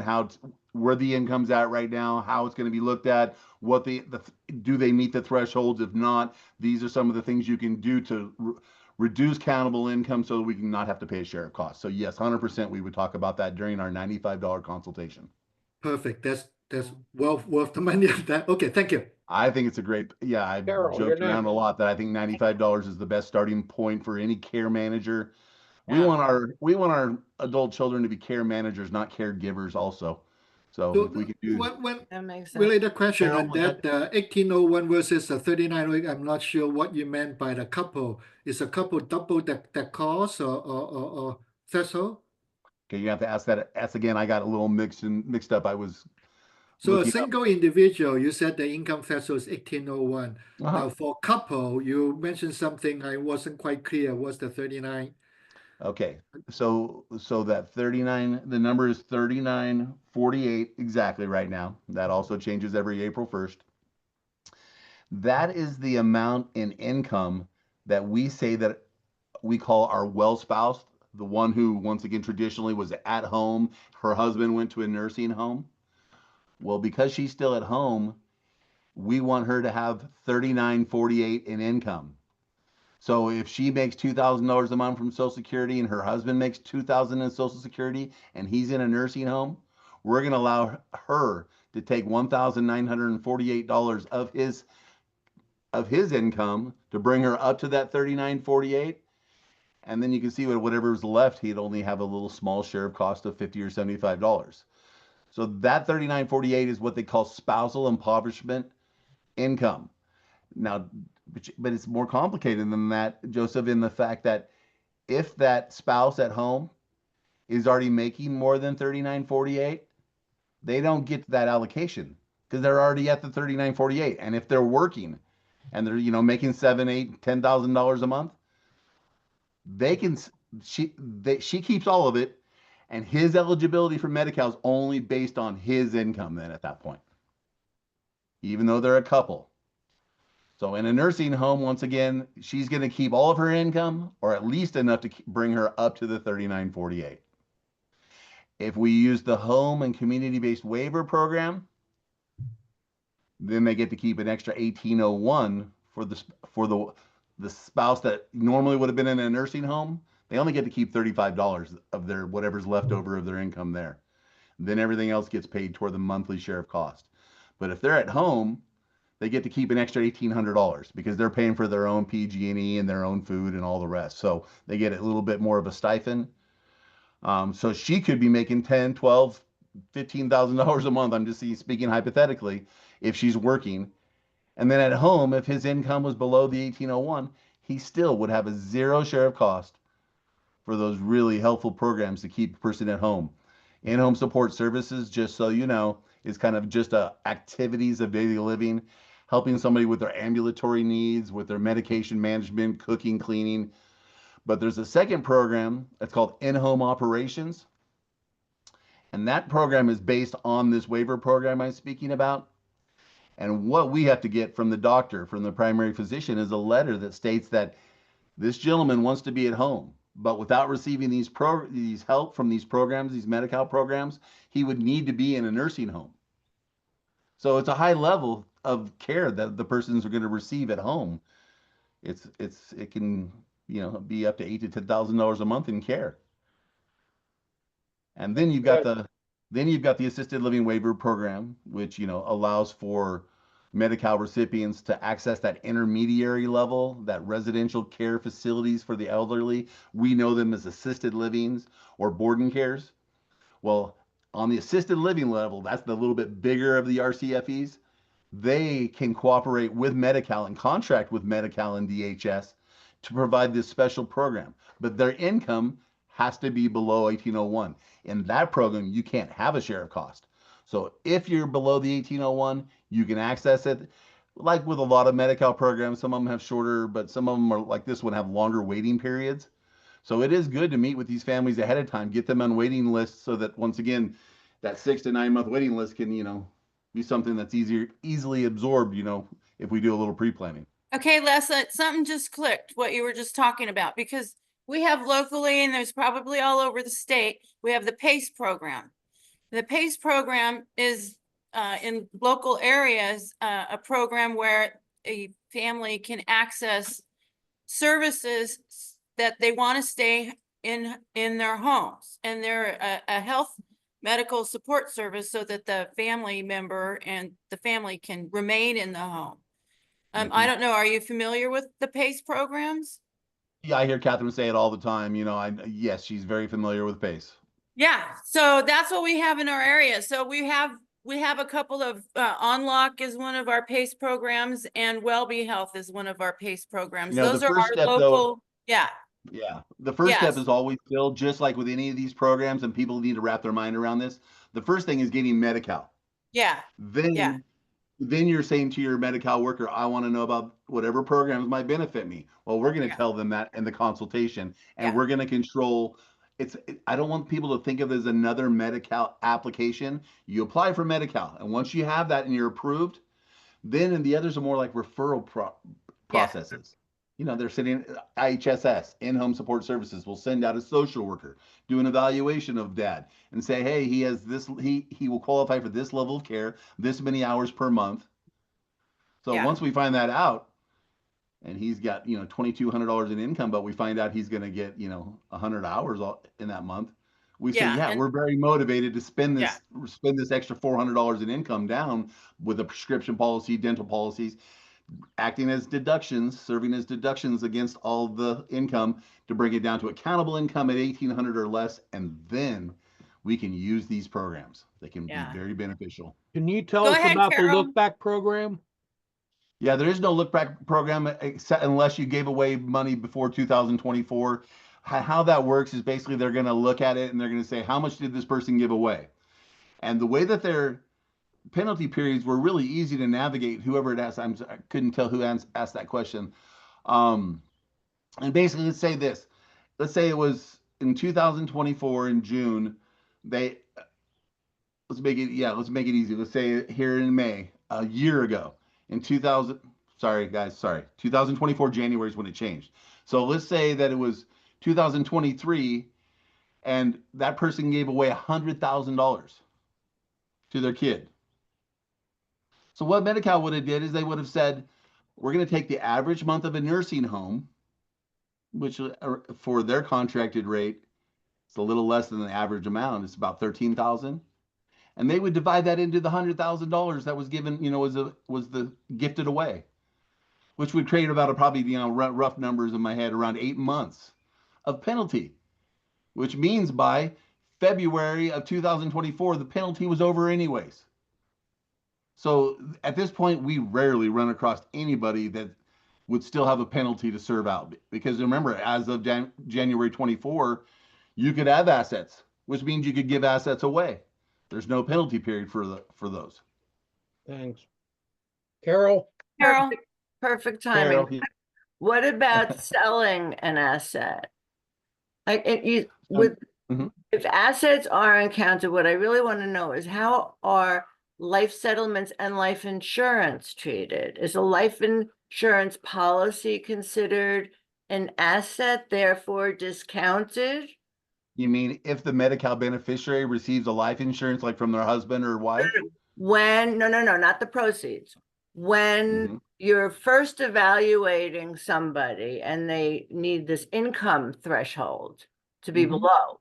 where the income's at right now, how it's going to be looked at, what do they meet the thresholds? If not, these are some of the things you can do to reduce countable income so that we can not have to pay a share of costs. So yes, 100% we would talk about that during our $95 consultation. Perfect. That's well worth the money of that. Okay, thank you. I think it's a great, yeah, I've Carol, you're joked around next. a lot that I think $95 is the best starting point for any care manager. We Yeah. want our adult children to be care managers, not caregivers also. So if we So could do when That makes sense. related question Carol, on that, 1801 versus the 3908, I'm not sure what you meant by the couple. Is a couple double the cost or threshold? okay, you have to ask again. I got a little mixed up. I was So a looking up. single individual, you said the income threshold is 1801. Uh-huh. Now for couple, you mentioned something I wasn't quite clear. What's the 39? Okay. So that 39, the number is 3948 exactly right now. That also changes every April 1st. That is the amount in income that we say that we call our well spouse, the one who, once again, traditionally was at home. Her husband went to a nursing home. Well, because she's still at home, we want her to have 3948 in income. So if she makes $2,000 a month from Social Security and her husband makes $2,000 in Social Security and he's in a nursing home, we're going to allow her to take $1,948 of his income to bring her up to that 3948. And then you can see whatever's left, he'd only have a little small share of cost of $50 or $75. So that 3948 is what they call spousal impoverishment income. Now, but it's more complicated than that, Joseph, in the fact that if that spouse at home is already making more than 3948, they don't get that allocation because they're already at the 3948. And if they're working and they're making seven, eight, $10,000 a month, they can she keeps all of it, and his eligibility for Medi-Cal is only based on his income then at that point, even though they're a couple. So in a nursing home, once again, she's going to keep all of her income or at least enough to bring her up to the 3948. If we use the home and community-based waiver program, then they get to keep an extra 1801 for the spouse that normally would have been in a nursing home. They only get to keep $35 of their whatever's left over of their income there. Then everything else gets paid toward the monthly share of cost. But if they're at home, they get to keep an extra $1,800 because they're paying for their own PG&E and their own food and all the rest. So they get a little bit more of a stipend. So she could be making 10, 12, $15,000 a month. I'm just speaking hypothetically if she's working. And then at home, if his income was below the 1801, he still would have a zero share of cost for those really helpful programs to keep a person at home. In-home support services, just so you know, is kind of just activities of daily living, helping somebody with their ambulatory needs, with their medication management, cooking, cleaning. But there's a second program that's called in-home operations. And that program is based on this waiver program I'm speaking about. And what we have to get from the doctor, from the primary physician, is a letter that states that this gentleman wants to be at home. but without receiving these help from these programs, these Medi-Cal programs, he would need to be in a nursing home. So it's a high level of care that the persons are going to receive at home. It can, be up to $8,000 to $10,000 a month in care. And then you've got the assisted living waiver program, which, allows for Medi-Cal recipients to access that intermediary level, that residential care facilities for the elderly. We know them as assisted livings or boarding cares. Well, on the assisted living level, that's the little bit bigger of the RCFEs. They can cooperate with Medi-Cal and contract with Medi-Cal and DHS to provide this special program, but their income has to be below 1801. In that program, you can't have a share of cost. So if you're below the 1801, you can access it. Like with a lot of Medi-Cal programs, some of them have shorter, but some of them are like this one have longer waiting periods. So it is good to meet with these families ahead of time, get them on waiting lists so that once again, that 6 to 9 month waiting list can, be something that's easily absorbed, if we do a little pre-planning. Okay, Les, something just clicked, what you were just talking about, because we have locally, and there's probably all over the state, we have the PACE program. The PACE program is in local areas, a program where a family can access services that they want to stay in their homes, and they're a health medical support service so that the family member and the family can remain in the home. I don't know, are you familiar with the PACE programs? Yeah, I hear Catherine say it all the time. Yes, she's very familiar with PACE. Yeah, so that's what we have in our area. So we have a couple of Unlock is one of our PACE programs, and WellBe Health is one of our PACE programs. Those the are first our step, local. though, Yeah. Yeah. The first step Yes. is always still just like with any of these programs, and people need to wrap their mind around this. The first thing is getting Medi-Cal. Yeah. Yeah. Then you're saying to your Medi-Cal worker, I want to know about whatever programs might benefit me. Well, we're going to tell them that in the consultation, and we're going to control. I don't want people to think of it as another Medi-Cal application. You apply for Medi-Cal, and once you have that and you're approved, then the others are more like referral processes. They're sitting IHSS, in-home support services, will send out a social worker, do an evaluation of dad, and say, hey, he has this, he will qualify for this level of care, this many hours per month. So once we find that out, and he's got $2,200 in income, but we find out he's going to get 100 hours in that month, we say, we're very motivated to spend this extra $400 in income down with a prescription policy, dental policies, acting as deductions, serving as deductions against all the income to bring it down to accountable income at 1,800 or less, and then we can use these programs. They can be very beneficial. Can you tell us about the look back program? Yeah, there is no look back program unless you gave away money before 2024. How that works is basically they're going to look at it and they're going to say, how much did this person give away? And the way that their penalty periods were really easy to navigate. Whoever it asked, I couldn't tell who asked that question. And basically, let's say this. Let's say it was in 2024 in June. Let's make it easy. Let's say here in May, a year ago, in 2024 January is when it changed. So let's say that it was 2023, and that person gave away $100,000 to their kid. So what Medi-Cal would have did is they would have said, we're going to take the average month of a nursing home, which for their contracted rate, it's a little less than the average amount. It's about $13,000. And they would divide that into the $100,000 that was given, was the gifted away, which would create about probably, rough numbers in my head, around 8 months of penalty, which means by February of 2024, the penalty was over anyways. So at this point, we rarely run across anybody that would still have a penalty to serve out. Because remember, as of January 24, you could have assets, which means you could give assets away. There's no penalty period for those. Thanks. Carol? Perfect timing. Carol, What about selling an asset? If assets are encountered, what I really want to know is how are life settlements and life insurance treated? Is a life insurance policy considered an asset, therefore discounted? You mean if the Medi-Cal beneficiary receives a life insurance like from their husband or wife? When, no, not the proceeds. When you're first evaluating somebody and they need this income threshold to be below,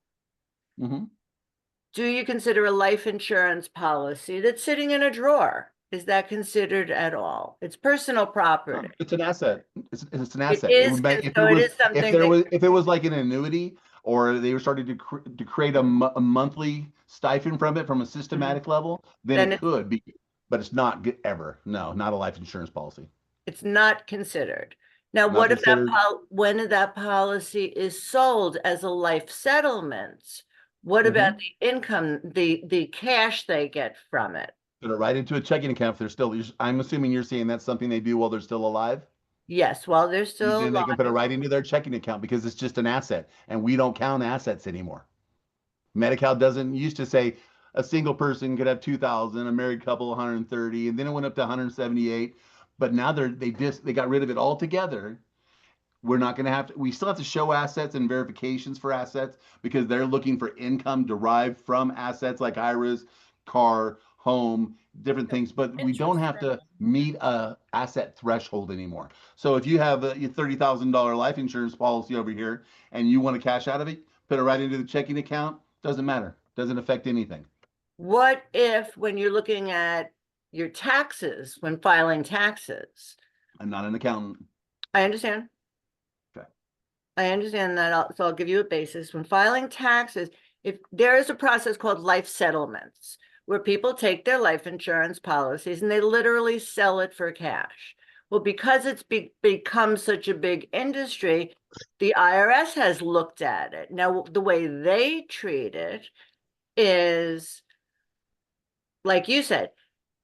do you consider a life insurance policy that's sitting in a drawer? Is that considered at all? It's personal property. It's an asset. It's an It asset. is, so it is something if it was like an annuity, or they were starting to create a monthly stipend from it from a systematic level, then it could be, but it's not ever. No, not a life insurance policy. It's not considered. Now, Not what if considered. when that policy is sold as a life settlement? What about the income, the cash they get from it? Put it right into a checking account if they're still. I'm assuming you're saying that's something they do while they're still alive. Yes, while they're still Then they can alive. put it right into their checking account because it's just an asset, and we don't count assets anymore. Medi-Cal doesn't used to say a single person could have 2,000, a married couple 130, and then it went up to 178. But now they got rid of it altogether. We're not going to have to. We still have to show assets and verifications for assets because they're looking for income derived from assets like IRAs, car, home, different things. But we don't have to meet a asset threshold anymore. So if you have a $30,000 life insurance policy over here and you want to cash out of it, put it right into the checking account. Doesn't matter. Doesn't affect anything. What if when you're looking at your taxes, when filing taxes? I'm not an accountant. I understand. Okay. I understand that. So I'll give you a basis. When filing taxes, if there is a process called life settlements, where people take their life insurance policies and they literally sell it for cash. Well, because it's become such a big industry, the IRS has looked at it. Now, the way they treat it is, like you said,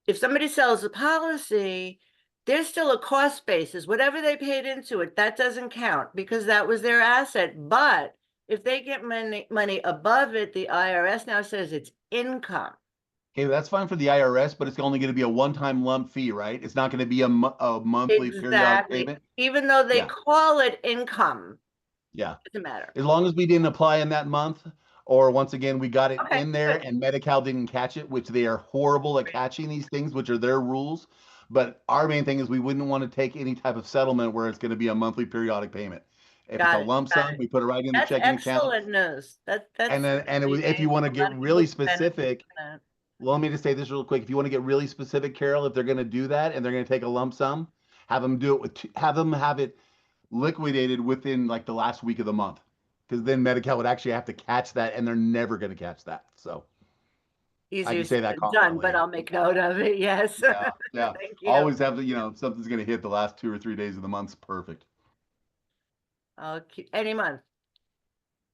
if somebody sells a policy, there's still a cost basis. Whatever they paid into it, that doesn't count because that was their asset. But if they get money above it, the IRS now says it's income. Okay, that's fine for the IRS, but it's only going to be a one-time lump fee, right? It's not going to be a monthly periodic payment. Even though they call it income. Yeah. Doesn't matter. As long as we didn't apply in that month, or once again, we got it in there and Medi-Cal didn't catch it, which they are horrible at catching these things, which are their rules. But our main thing is we wouldn't want to take any type of settlement where it's going to be a monthly periodic payment. If it's a lump sum, we put it right in the checking account. Excellent news. That's if you want to get really specific, well, let me just say this real quick. If you want to get really specific, Carol, if they're going to do that and they're going to take a lump sum, have them do it have it liquidated within like the last week of the month, because then Medi-Cal would actually have to catch that, and they're never going to catch that. So easier I can say that done, but I'll make note of it. Yes. Yeah. Thank you. Always have to, something's going to hit the last 2 or 3 days of the month's perfect. Okay. Any month.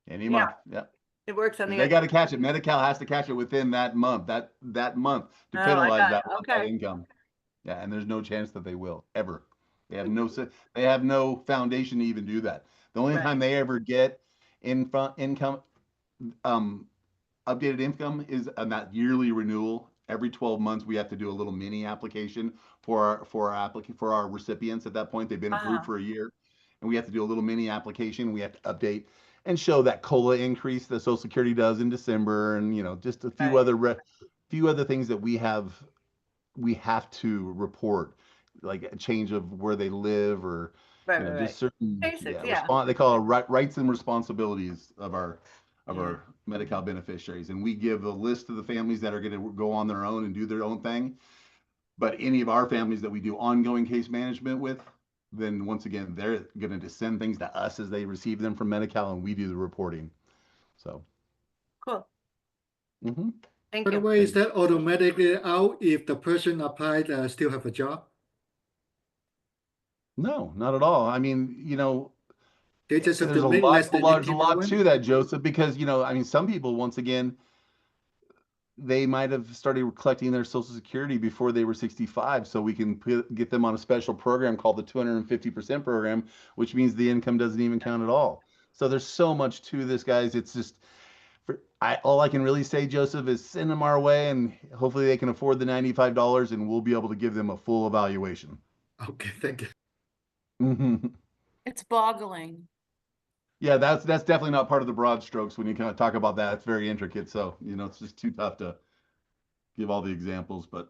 Any month. Yeah. It works on the. They got to catch it. Medi-Cal has to catch it within that month. That month to penalize that income. Yeah, and there's no chance that they will ever. They have no foundation to even do that. The only time they ever get income, updated income is on that yearly renewal. Every 12 months, we have to do a little mini application for our recipients. At that point, they've been approved for a year, and we have to do a little mini application. We have to update and show that COLA increase that Social Security does in December, and just a few other things that we have to report, like a change of where they live, or just certain basics. They call it rights and responsibilities of our Medi-Cal beneficiaries, and we give a list of the families that are going to go on their own and do their own thing. But any of our families that we do ongoing case management with, then once again they're going to send things to us as they receive them from Medi-Cal, and we do the reporting. So cool. By the way, is that automatically out if the person applied still have a job? No, not at all. I mean, they just have there's to make less than there's a lot to that, Joseph, because I mean, some people, once again, they might have started collecting their Social Security before they were 65, so we can get them on a special program called the 250% program, which means the income doesn't even count at all. So there's so much to this, guys. It's just, all I can really say, Joseph, is send them our way, and hopefully they can afford the $95, and we'll be able to give them a full evaluation. Okay, thank you. It's boggling. Yeah, that's definitely not part of the broad strokes when you kind of talk about that. It's very intricate. So, it's just too tough to give all the examples, but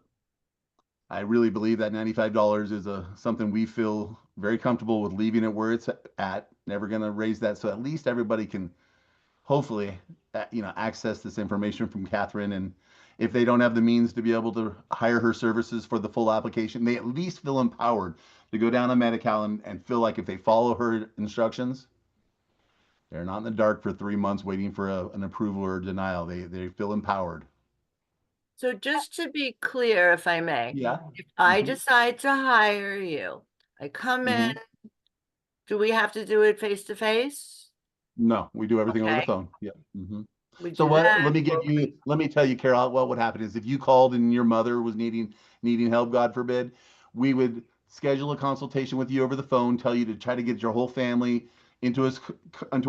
I really believe that $95 is something we feel very comfortable with leaving it where it's at. Never going to raise that. So at least everybody can hopefully, access this information from Catherine. And if they don't have the means to be able to hire her services for the full application, they at least feel empowered to go down to Medi-Cal and feel like if they follow her instructions, they're not in the dark for 3 months waiting for an approval or denial. They feel empowered. So just to be clear, if I may, Yeah. if I decide to hire you, I come in, do we have to do it face to face? No, we do everything over the Okay. phone. Yeah. We So do that. let me tell you, Carol, what would happen is if you called and your mother was needing help, God forbid, we would schedule a consultation with you over the phone, tell you to try to get your whole family into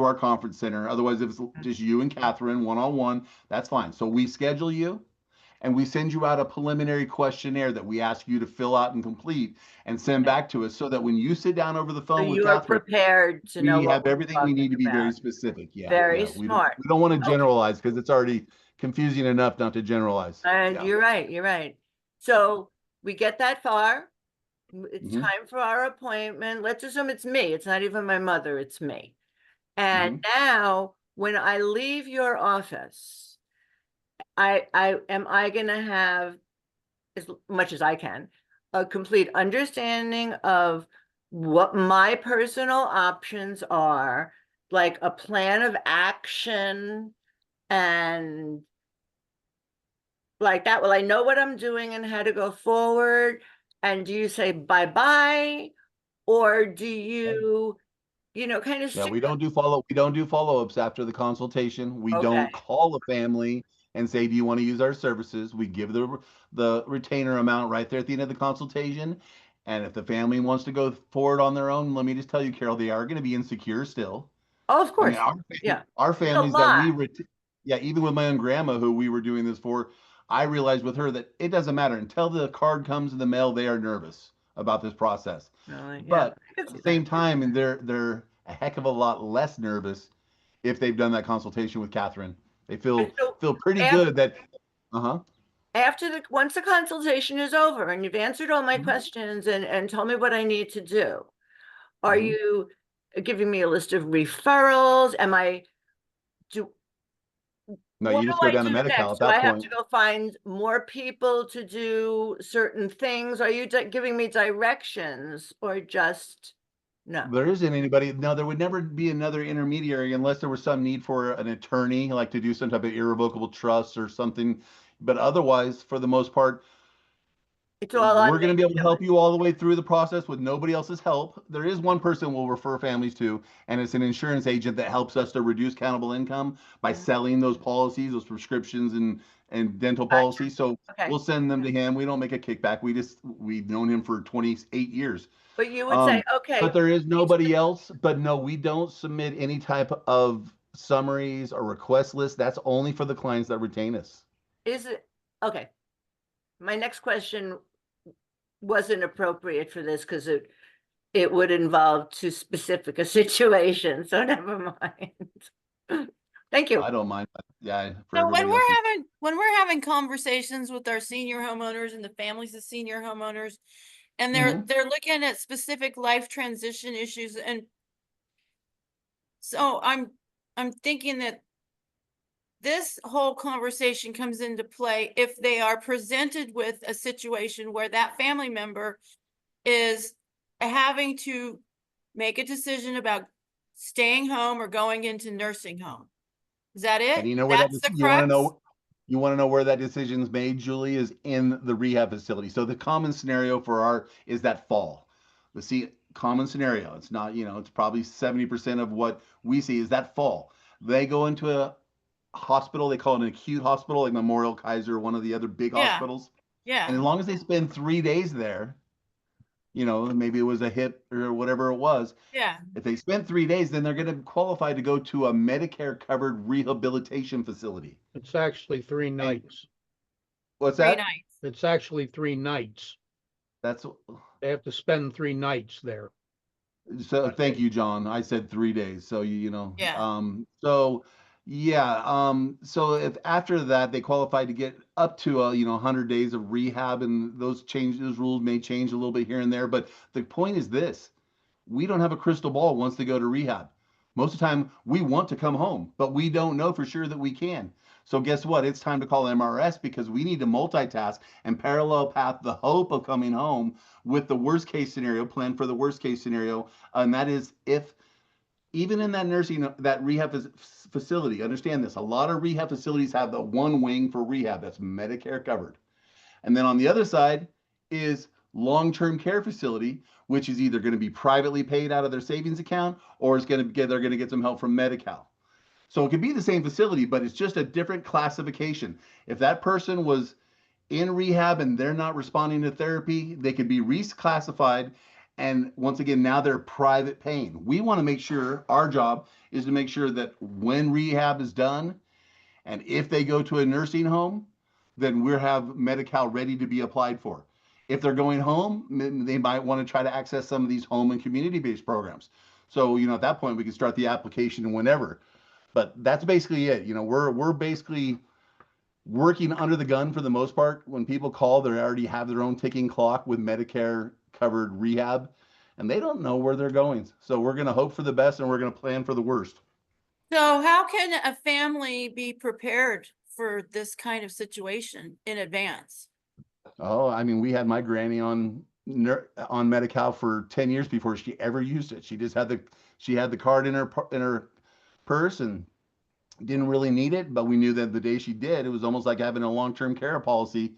our conference center. Otherwise, if it's just you and Catherine one-on-one, that's fine. So we schedule you and we send you out a preliminary questionnaire that we ask you to fill out and complete and send back to us so that when you sit down over the So phone with you are Catherine, prepared to know we what have we're everything we need talking to be very about. specific. Yeah. Very Yeah. smart. We don't want to Okay. generalize because it's already confusing enough not to generalize. And Yeah. you're right. So we get that far. It's Mhm. time for our appointment. Let's assume it's me. It's not even my mother, it's me. And now when I leave your office, I gonna have, as much as I can, a complete understanding of what my personal options are, like a plan of action and like that. Will I know what I'm doing and how to go forward? And do you say bye-bye? Or do you, kind of Yeah, stick? we don't do follow-ups after the consultation. We Okay. don't call the family and say, "Do you want to use our services?" We give the retainer amount right there at the end of the consultation. And if the family wants to go forward on their own, let me just tell you, Carol, they are going to be insecure still. Oh, of I mean, course. Yeah. our It's a families that lot. yeah, even with my own grandma who we were doing this for, I realized with her that it doesn't matter until the card comes in the mail, they are nervous about this process. Really? Yeah. But I can at the see same that. time, and they're a heck of a lot less nervous if they've done that consultation with Catherine. They And so feel pretty af- good that uh-huh. once the consultation is over and you've answered all my questions and told me what I need to do, are you giving me a list of referrals? No, What you do just go I down to do Medi-Cal next? at Do I that have to point. go find more people to do certain things? Are you giving me directions or just no? There isn't anybody. No, there would never be another intermediary unless there was some need for an attorney, like to do some type of irrevocable trust or something. But otherwise, for the most part, It's all on we're going me to be able to to do help it. you all the way through the process with nobody else's help. There is one person we'll refer families to, and it's an insurance agent that helps us to reduce countable income by selling those policies, those prescriptions and dental Gotcha. policies. So Okay. we'll send them to him. We don't make a kickback. We've known him for 28 years. But you would say, But okay, there is nobody else. But no, we don't submit any type of summaries or request lists. That's only for the clients that retain us. is it okay? My next question wasn't appropriate for this because it would involve too specific a situation. So never mind. Thank you. I don't mind. Yeah, for So everybody else. when we're having conversations with our senior homeowners and the families of senior homeowners, and they're looking at specific life transition issues, and so I'm thinking that this whole conversation comes into play if they are presented with a situation where that family member is having to make a decision about staying home or going into nursing home. Is that it? And you know where That's the you want to crux? know where that decision's made, Julie, is in the rehab facility. So the common scenario is that fall. Common scenario. It's not, it's probably 70% of what we see is that fall. They go into a hospital, they call it an acute hospital, like Memorial Kaiser, one of the other big Yeah. hospitals. Yeah. And as long as they spend 3 days there, maybe it was a hip or whatever it was. Yeah. If they spend 3 days, then they're going to qualify to go to a Medicare covered rehabilitation facility. It's actually 3 nights. What's 3 that? nights. It's actually 3 nights. That's They have to spend 3 nights there. So thank you, John. I said 3 days. So Yeah. so if after that they qualify to get up to 100 days of rehab, and those rules may change a little bit here and there, but the point is this: we don't have a crystal ball once they go to rehab. Most of the time, we want to come home, but we don't know for sure that we can. So guess what? It's time to call M.R.S. because we need to multitask and parallel path the hope of coming home with the worst case scenario, plan for the worst case scenario, and that is if even in that rehab facility, understand this: a lot of rehab facilities have the one wing for rehab that's Medicare covered. And then on the other side is long-term care facility, which is either going to be privately paid out of their savings account, or they're going to get some help from Medi-Cal. So it could be the same facility, but it's just a different classification. If that person was in rehab and they're not responding to therapy, they could be reclassified. And once again, now they're private paying. We want to make sure, our job is to make sure that when rehab is done, and if they go to a nursing home, then we'll have Medi-Cal ready to be applied for. If they're going home, they might want to try to access some of these home and community-based programs. So, at that point, we can start the application whenever. But that's basically it. We're basically working under the gun for the most part. When people call, they already have their own ticking clock with Medicare covered rehab, and they don't know where they're going. So we're going to hope for the best and we're going to plan for the worst. So how can a family be prepared for this kind of situation in advance? Oh, I mean, we had my granny on Medi-Cal for 10 years before she ever used it. She just had the card in her purse and didn't really need it, but we knew that the day she did, it was almost like having a long-term care policy.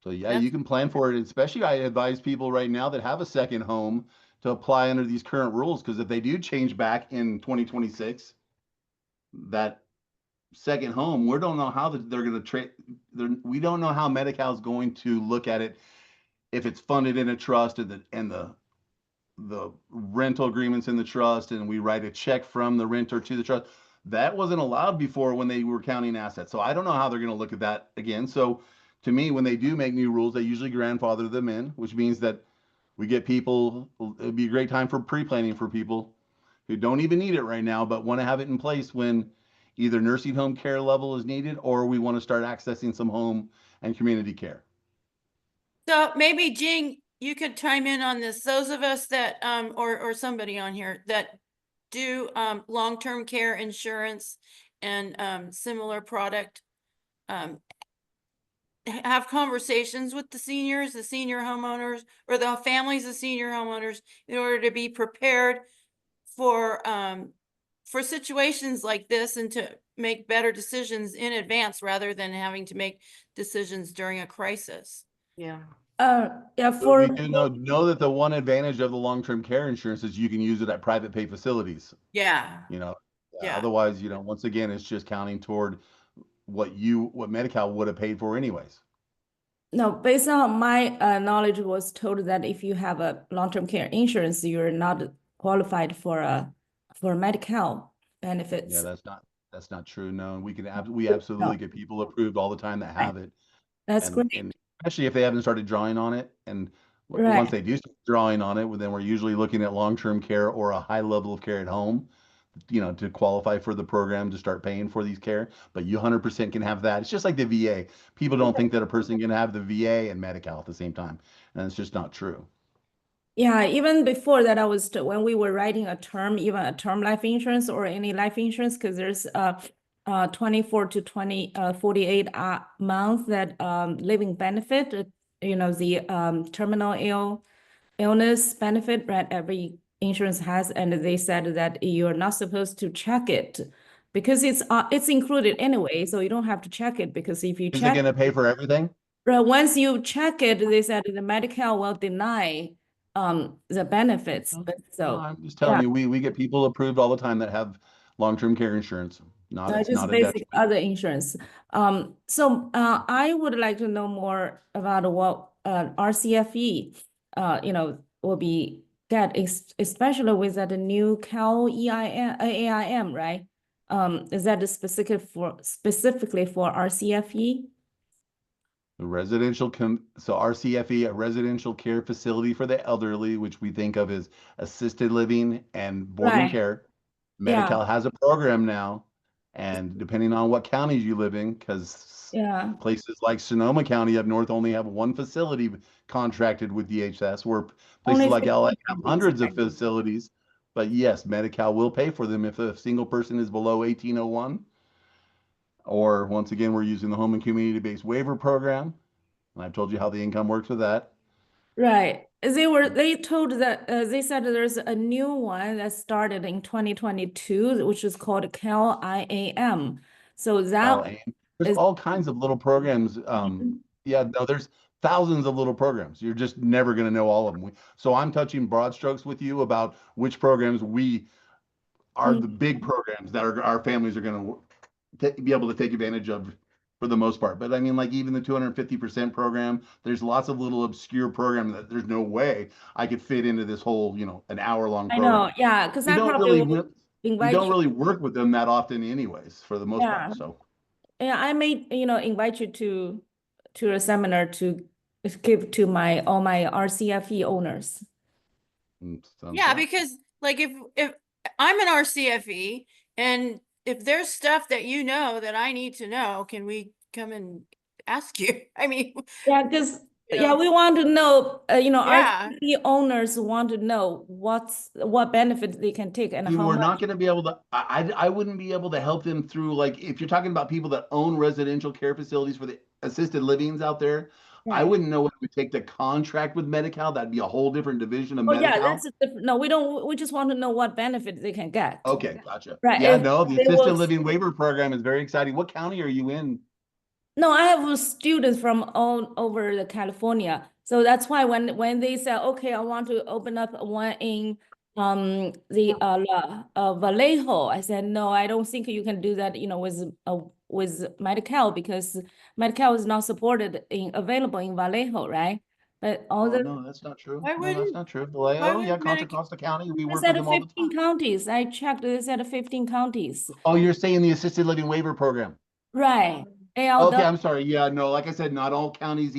So yeah, you can plan for it. Especially I advise people right now that have a second home to apply under these current rules, because if they do change back in 2026, that second home, we don't know how they're going to trade. We don't know how Medi-Cal is going to look at it if it's funded in a trust and the rental agreements in the trust, and we write a check from the renter to the trust. That wasn't allowed before when they were counting assets. So I don't know how they're going to look at that again. So to me, when they do make new rules, they usually grandfather them in, which means that we get people. It'd be a great time for pre-planning for people who don't even need it right now, but want to have it in place when either nursing home care level is needed, or we want to start accessing some home and community care. So maybe Jing, you could chime in on this. Those of us that, or somebody on here that do, long-term care insurance and, similar product, have conversations with the seniors, the senior homeowners, or the families of senior homeowners in order to be prepared for situations like this and to make better decisions in advance rather than having to make decisions during a crisis. Yeah. Yeah, we do know that the one advantage of the long-term care insurance is you can use it at private pay facilities. Yeah. Yeah. Otherwise, once again, it's just counting toward what Medi-Cal would have paid for anyways. No, based on my knowledge, was told that if you have a long-term care insurance, you're not qualified for Medi-Cal benefits. Yeah, that's not true. No, we absolutely get people approved all the time that have it. That's great. And especially if they haven't started drawing on it, and Right. once they do start drawing on it, well, then we're usually looking at long-term care or a high level of care at home, to qualify for the program to start paying for these care. But you 100% can have that. It's just like the VA. People don't think that a person can have the VA and Medi-Cal at the same time, and it's just not true. Yeah, even before that, when we were writing even a term life insurance or any life insurance, because there's 24 to 48 months that living benefit, the terminal illness benefit, right? Every insurance has, and they said that you're not supposed to check it because it's included anyway, so you don't have to check it, because if you Is check, it going to pay for everything? once you check it, they said the Medi-Cal will deny the benefits. So I'm just telling you, we get people approved all the time that have long-term care insurance. It's just not a basic detriment. other insurance. So I would like to know more about what RCFE will get, especially with that new Cal AIM, right? Is that specifically for RCFE? The so RCFE, a residential care facility for the elderly, which we think of as assisted living and boarding Right. care. Yeah. Medi-Cal has a program now, and depending on what counties you live in, because Yeah. places like Sonoma County up north only have one facility contracted with DHS, where places Only like LA have 15 hundreds of counties. facilities. But yes, Medi-Cal will pay for them if a single person is below 1801. Or once again, we're using the home and community-based waiver program. And I've told you how the income works with that. Right. They told that, they said there's a new one that started in 2022, which is called CalIAM. So that There's is, all kinds of little programs. Mhm. Yeah, no, there's thousands of little programs. You're just never going to know all of them. So I'm touching broad strokes with you about which programs we are the big programs that our families are going to be able to take advantage of for the most part. But I mean, like even the 250% program, there's lots of little obscure programs that there's no way I could fit into this whole, an hour-long I know, program. yeah, because We I don't probably really, will we invite don't you. really work with them that often anyways, for the most Yeah. part. So Yeah, I may, invite you to a seminar to give to all my RCFE owners. Yeah, good. because like if I'm an RCFE and if there's stuff that that I need to know, can we come and ask you? I mean, Yeah, because you yeah, know, we want to know, Yeah. RCFE owners want to know what benefits they can take and See, how we're much. not going to be able to, I wouldn't be able to help them through, like, if you're talking about people that own residential care facilities for the assisted livings out there, I Right. wouldn't know what it would take to contract with Medi-Cal. That'd be a whole different division of Oh, yeah, Medi-Cal. that's a different, no, we don't, we just want to know what benefits they can get. Okay, gotcha. Right. Yeah, If no, the they assisted will, living waiver program is very exciting. What county are you in? no, I have students from all over the California. So that's why when they say, okay, I want to open up one in the Vallejo, I said, no, I don't think you can do that, with Medi-Cal, because Medi-Cal is not supported available in Vallejo, right? But all Oh, the no, that's not true. Why No, that's wouldn't not true. why Vallejo, yeah, wouldn't Contra Medi Costa County, we they work with said them all the 15 time. counties. I checked, they said 15 counties. Oh, you're saying the assisted living waiver program? Right. Okay, ALW. I'm sorry. Yeah, no, like I said, not all counties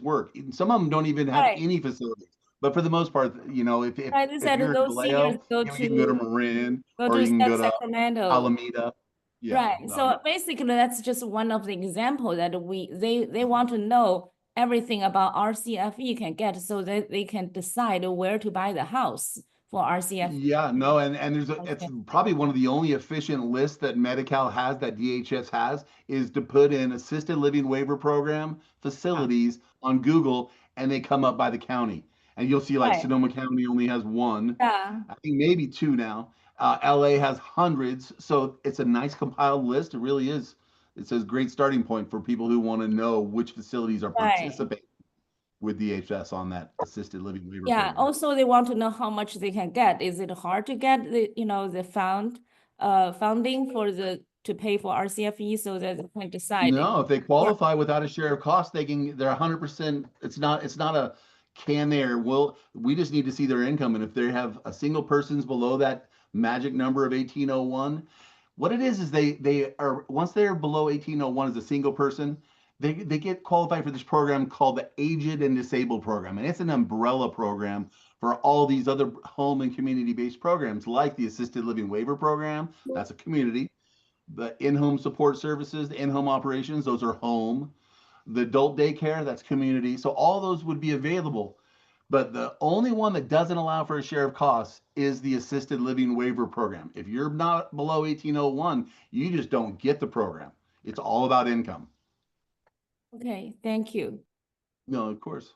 work. Some of them don't even have Right. any facilities. But for the most part, Right. They if said you're in those seniors Vallejo, you can go to Marin go or to you can go to Sacramento. Alameda. Yeah, Right. no, So basically, that's just one of the examples that they want to know everything about RCFE can get, so that they can decide where to buy the house for RCFE. yeah, no, and it's probably one of the only efficient lists that Medi-Cal has, that DHS has, is to put in assisted living waiver program facilities on Google, and they come up by the county. And you'll see like Right. Sonoma County only has one. Yeah. I think maybe two now. LA has hundreds, so it's a nice compiled list. It really is. It's a great starting point for people who want to know which facilities are Right. participating with DHS on that assisted living waiver Yeah. program. Also, they want to know how much they can get. Is it hard to get the funding to pay for RCFE, so that they can decide? No, if they qualify without a share of cost, they're 100%. It's not a can they or will. We just need to see their income. And if they have a single person's below that magic number of 1801, what it is they are, once they're below 1801 as a single person, they get qualified for this program called the Aged and Disabled Program. And it's an umbrella program for all these other home and community-based programs, like the Assisted Living Waiver Program. That's a community. The in-home support services, the in-home operations, those are home. The adult daycare, that's community. So all those would be available. But the only one that doesn't allow for a share of costs is the assisted living waiver program. If you're not below 1801, you just don't get the program. It's all about income. Okay, thank you. No, of course.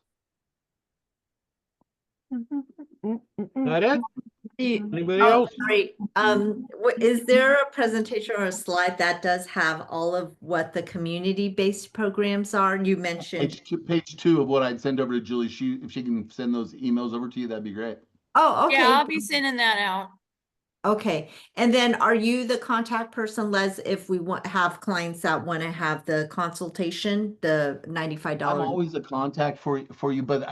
That it? Anybody Oh, else? sorry. Is there a presentation or a slide that does have all of what the community-based programs are? You mentioned. Page two of what I'd send over to Julie. If she can send those emails over to you, that'd be great. Oh, okay. Yeah, I'll be sending that out. Okay. And then are you the contact person, Les, if we have clients that want to have the consultation, the $95? I'm always a contact for you, but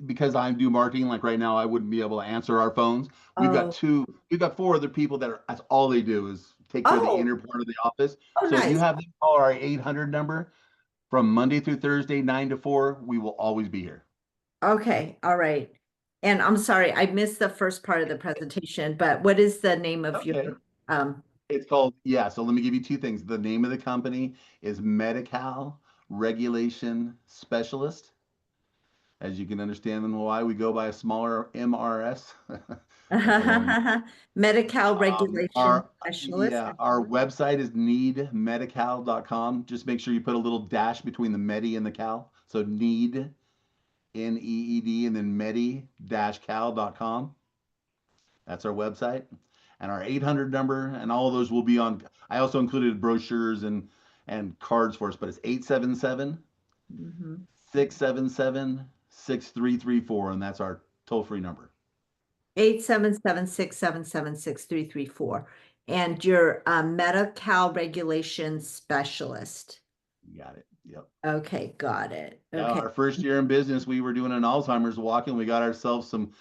because I do marketing, like right now, I wouldn't be able to answer our phones. We've got four other people that's all they do is take care of the inner part of the office. Oh, So if you nice. have them call our 800 number, from Monday through Thursday, 9 to 4. We will always be here. Okay, all right. And I'm sorry, I missed the first part of the presentation, but what is the name of your It's called, yeah, so let me give you two things. The name of the company is Medi-Cal Regulation Specialist. As you can understand why we go by a smaller M.R.S. Medi-Cal Regulation Specialist. Our website is needmedical.com. Just make sure you put a little dash between the Medi and the Cal. So need, N-E-E-D, and then medi-cal.com. That's our website. And our 800 number, and all of those will be on. I also included brochures and cards for us, but it's 877 677 6334, and that's our toll-free number. 877-677-6334. And you're a Medi-Cal Regulation Specialist. You got it. Yep. Okay, got it. Okay. Our first year in business, we were doing an Alzheimer's walk, and we got ourselves some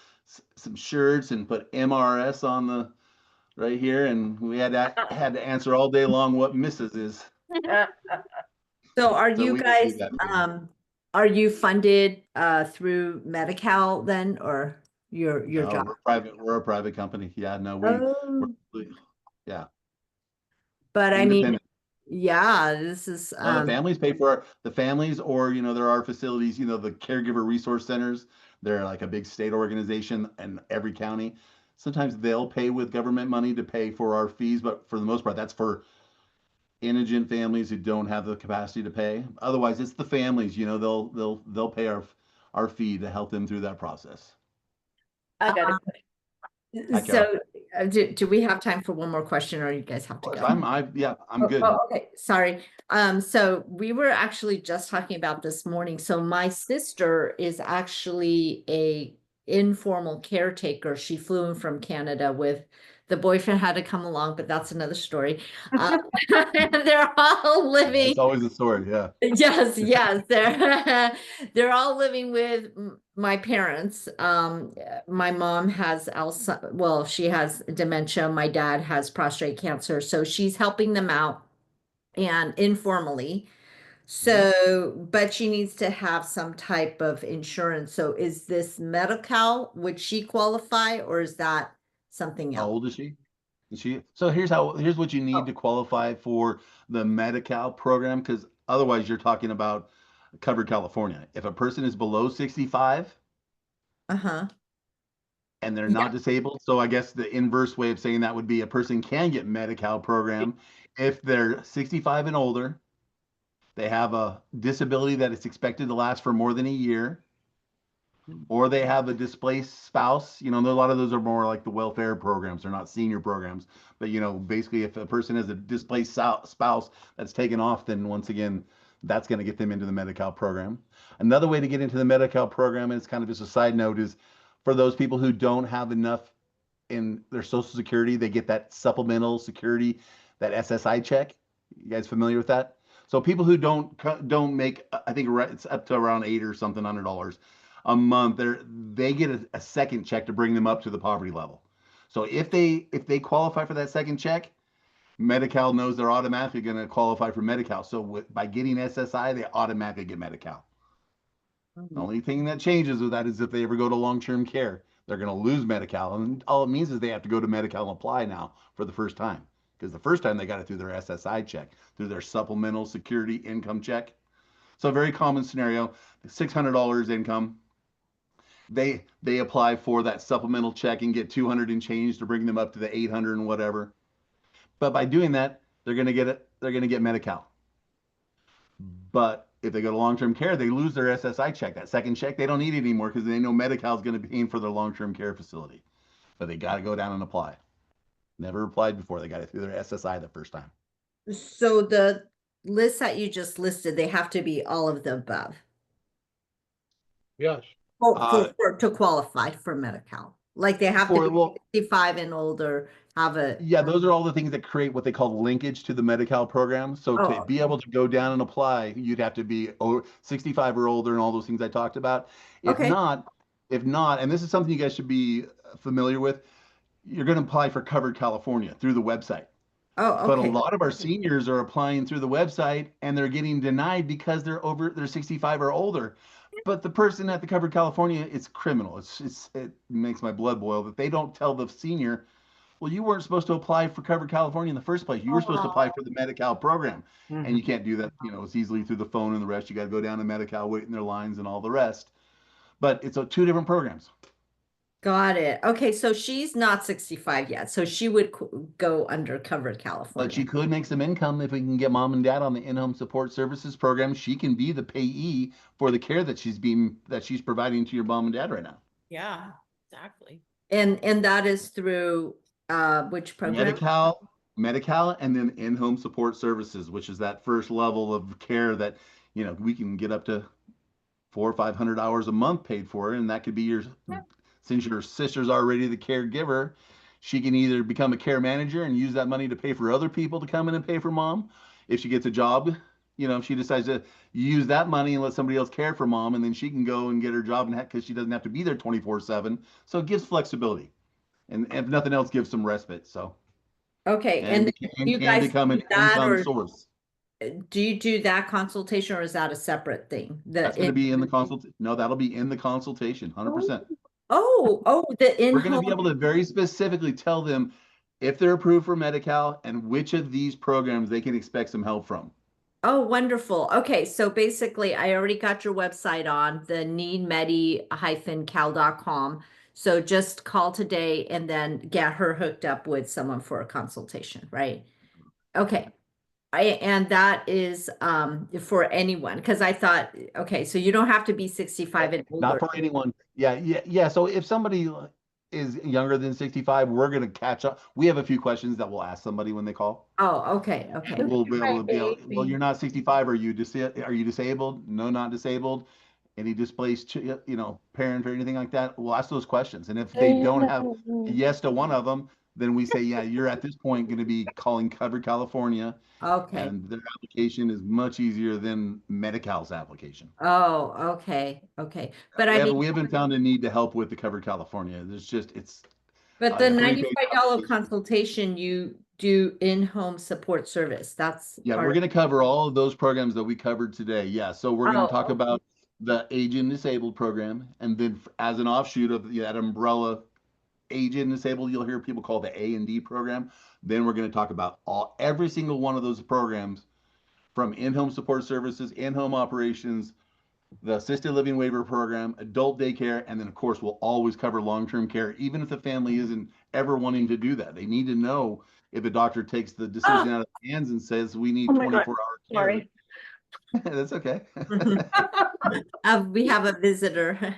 shirts and put M.R.S. on the right here, and we had to answer all day long what Mrs. is. So are you guys are you funded through Medi-Cal then, or your No, job? We're a private company. Yeah, no, we're yeah. But I mean, yeah, this is the families pay for the families, or there are facilities, the caregiver resource centers. They're like a big state organization in every county. Sometimes they'll pay with government money to pay for our fees, but for the most part, that's for indigent families who don't have the capacity to pay. Otherwise, it's the families. They'll pay our fee to help them through that process. I got it. So do we have time for one more question, or you guys have to go? I'm good. Okay, sorry. So we were actually just talking about this morning. So my sister is actually a informal caretaker. She flew in from Canada with the boyfriend, had to come along, but that's another story. They're all living. It's always a story, yeah. Yes, they're all living with my parents. My mom has she has dementia. My dad has prostate cancer, so she's helping them out and informally. So, but she needs to have some type of insurance. So is this Medi-Cal? Would she qualify, or is that something else? How old is she? So here's what you need to qualify for the Medi-Cal program, because otherwise you're talking about covered California. If a person is below 65 and they're not disabled, so I guess the inverse way of saying that would be a person can get Medi-Cal program if they're 65 and older, they have a disability that is expected to last for more than a year, or they have a displaced spouse. A lot of those are more like the welfare programs. They're not senior programs. But, basically if a person has a displaced spouse that's taken off, then once again, that's going to get them into the Medi-Cal program. Another way to get into the Medi-Cal program, and it's kind of just a side note, is for those people who don't have enough in their Social Security, they get that supplemental security, that SSI check. You guys familiar with that? So people who don't make, I think it's up to around $800 or something a month, they get a second check to bring them up to the poverty level. So if they qualify for that second check, Medi-Cal knows they're automatically going to qualify for Medi-Cal. So by getting SSI, they automatically get Medi-Cal. The only thing that changes with that is if they ever go to long-term care, they're going to lose Medi-Cal, and all it means is they have to go to Medi-Cal and apply now for the first time, because the first time they got it through their SSI check, through their supplemental security income check. So a very common scenario, $600 income. They apply for that supplemental check and get 200 and change to bring them up to the 800 and whatever. But by doing that, they're going to get Medi-Cal. But if they go to long-term care, they lose their SSI check. That second check, they don't need it anymore because they know Medi-Cal is going to be paying for their long-term care facility. But they got to go down and apply. Never applied before. They got it through their SSI the first time. So the list that you just listed, they have to be all of the above. Yes. To qualify for Medi-Cal. Like they have to be 65 and older, those are all the things that create what they call linkage to the Medi-Cal program. So to be able to go down and apply, you'd have to be 65 or older and all those things I talked about. If not, and this is something you guys should be familiar with, you're going to apply for Covered California through the website. Oh, But a okay. lot of our seniors are applying through the website and they're getting denied because they're 65 or older. But the person at the Covered California, it's criminal. It makes my blood boil that they don't tell the senior, well, you weren't supposed to apply for Covered California in the first place. You were supposed to apply for the Medi-Cal program. And you can't do that, it's easily through the phone and the rest. You got to go down to Medi-Cal, wait in their lines and all the rest. But it's two different programs. Got it. Okay, so she's not 65 yet, so she would go under Covered California. But she could make some income if we can get mom and dad on the in-home support services program. She can be the payee for the care that she's providing to your mom and dad right now. Yeah, exactly. And that is through which program? Medi-Cal, and then in-home support services, which is that first level of care that we can get up to 400 or 500 hours a month paid for, and that could be since your sister's already the caregiver, she can either become a care manager and use that money to pay for other people to come in and pay for mom. If she gets a job, if she decides to use that money and let somebody else care for mom, and then she can go and get her job because she doesn't have to be there 24/7. So it gives flexibility, and if nothing else, gives some respite. So okay, and you can guys become an do that, income or source. do you do that consultation, or is that a separate thing? That's going to be in the consultation. No, that'll be in the consultation, 100%. Oh, the We're going to in-home. be able to very specifically tell them if they're approved for Medi-Cal and which of these programs they can expect some help from. Oh, wonderful. Okay, so basically, I already got your website on the needmedi-cal.com. So just call today and then get her hooked up with someone for a consultation, right? Okay. And that is for anyone, because I thought, okay, so you don't have to be 65 and older. Not for anyone. Yeah. So if somebody is younger than 65, we're going to catch up. We have a few questions that we'll ask somebody when they call. Oh, okay. And we'll be able to well, you're not 65. Are you disabled? No, not disabled. Any displaced, parent or anything like that? We'll ask those questions. And if they don't have a yes to one of them, then we say, yeah, you're at this point going to be calling Covered California. Okay. And their application is much easier than Medi-Cal's application. Oh, okay. But we haven't found a need to help with the Covered California. But the $95 consultation, you do in-home support service. We're going to cover all of those programs that we covered today. Yeah. So we're going to talk about the age and disabled program. And then as an offshoot of that umbrella age and disabled, you'll hear people call the A&D program. Then we're going to talk about every single one of those programs, from in-home support services, in-home operations, the assisted living waiver program, adult daycare, and then of course we'll always cover long-term care, even if the family isn't ever wanting to do that. They need to know if a doctor takes the decision out of their hands and says we need 24-hour care. Sorry. That's okay. We have a visitor.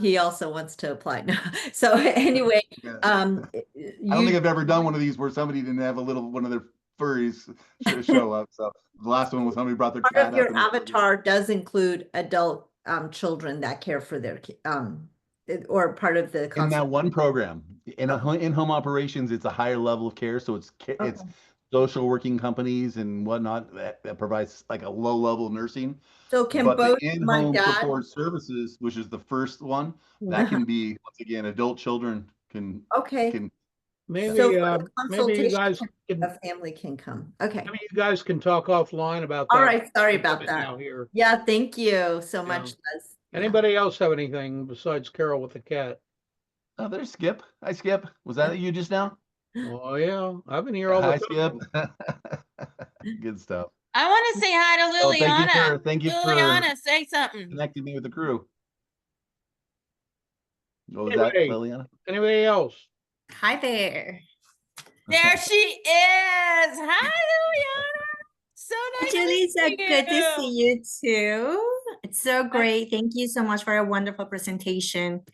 He also wants to apply now. So anyway, I don't think I've ever done one of these where somebody didn't have one of their furries show up. So the last one was somebody brought their cat part of your up avatar does include adult children that care for their or part of the in that one program. In in-home operations, it's a higher level of care, so it's social working companies and whatnot that provides like a low level nursing. So can but both the in-home support services, which is the first one, that can be, once again, adult children can Maybe, so maybe you guys a family can come. Okay. Maybe you guys can talk offline about that. All right. Sorry about that. Yeah. Thank you so much, Les. Anybody else have anything besides Carol with the cat? Oh, there's Skip. Hi, Skip. Was that you just now? Oh, yeah. I've been here all the time. Skip. Good stuff. I want to say hi to Liliana. Thank you Liliana, say something. Connecting me with the crew. What was that, Liliana? Anybody else? Hi there. There she is. Hi, Liliana. So nice. Julissa, good to see you too. It's so great. Thank you so much for a wonderful presentation.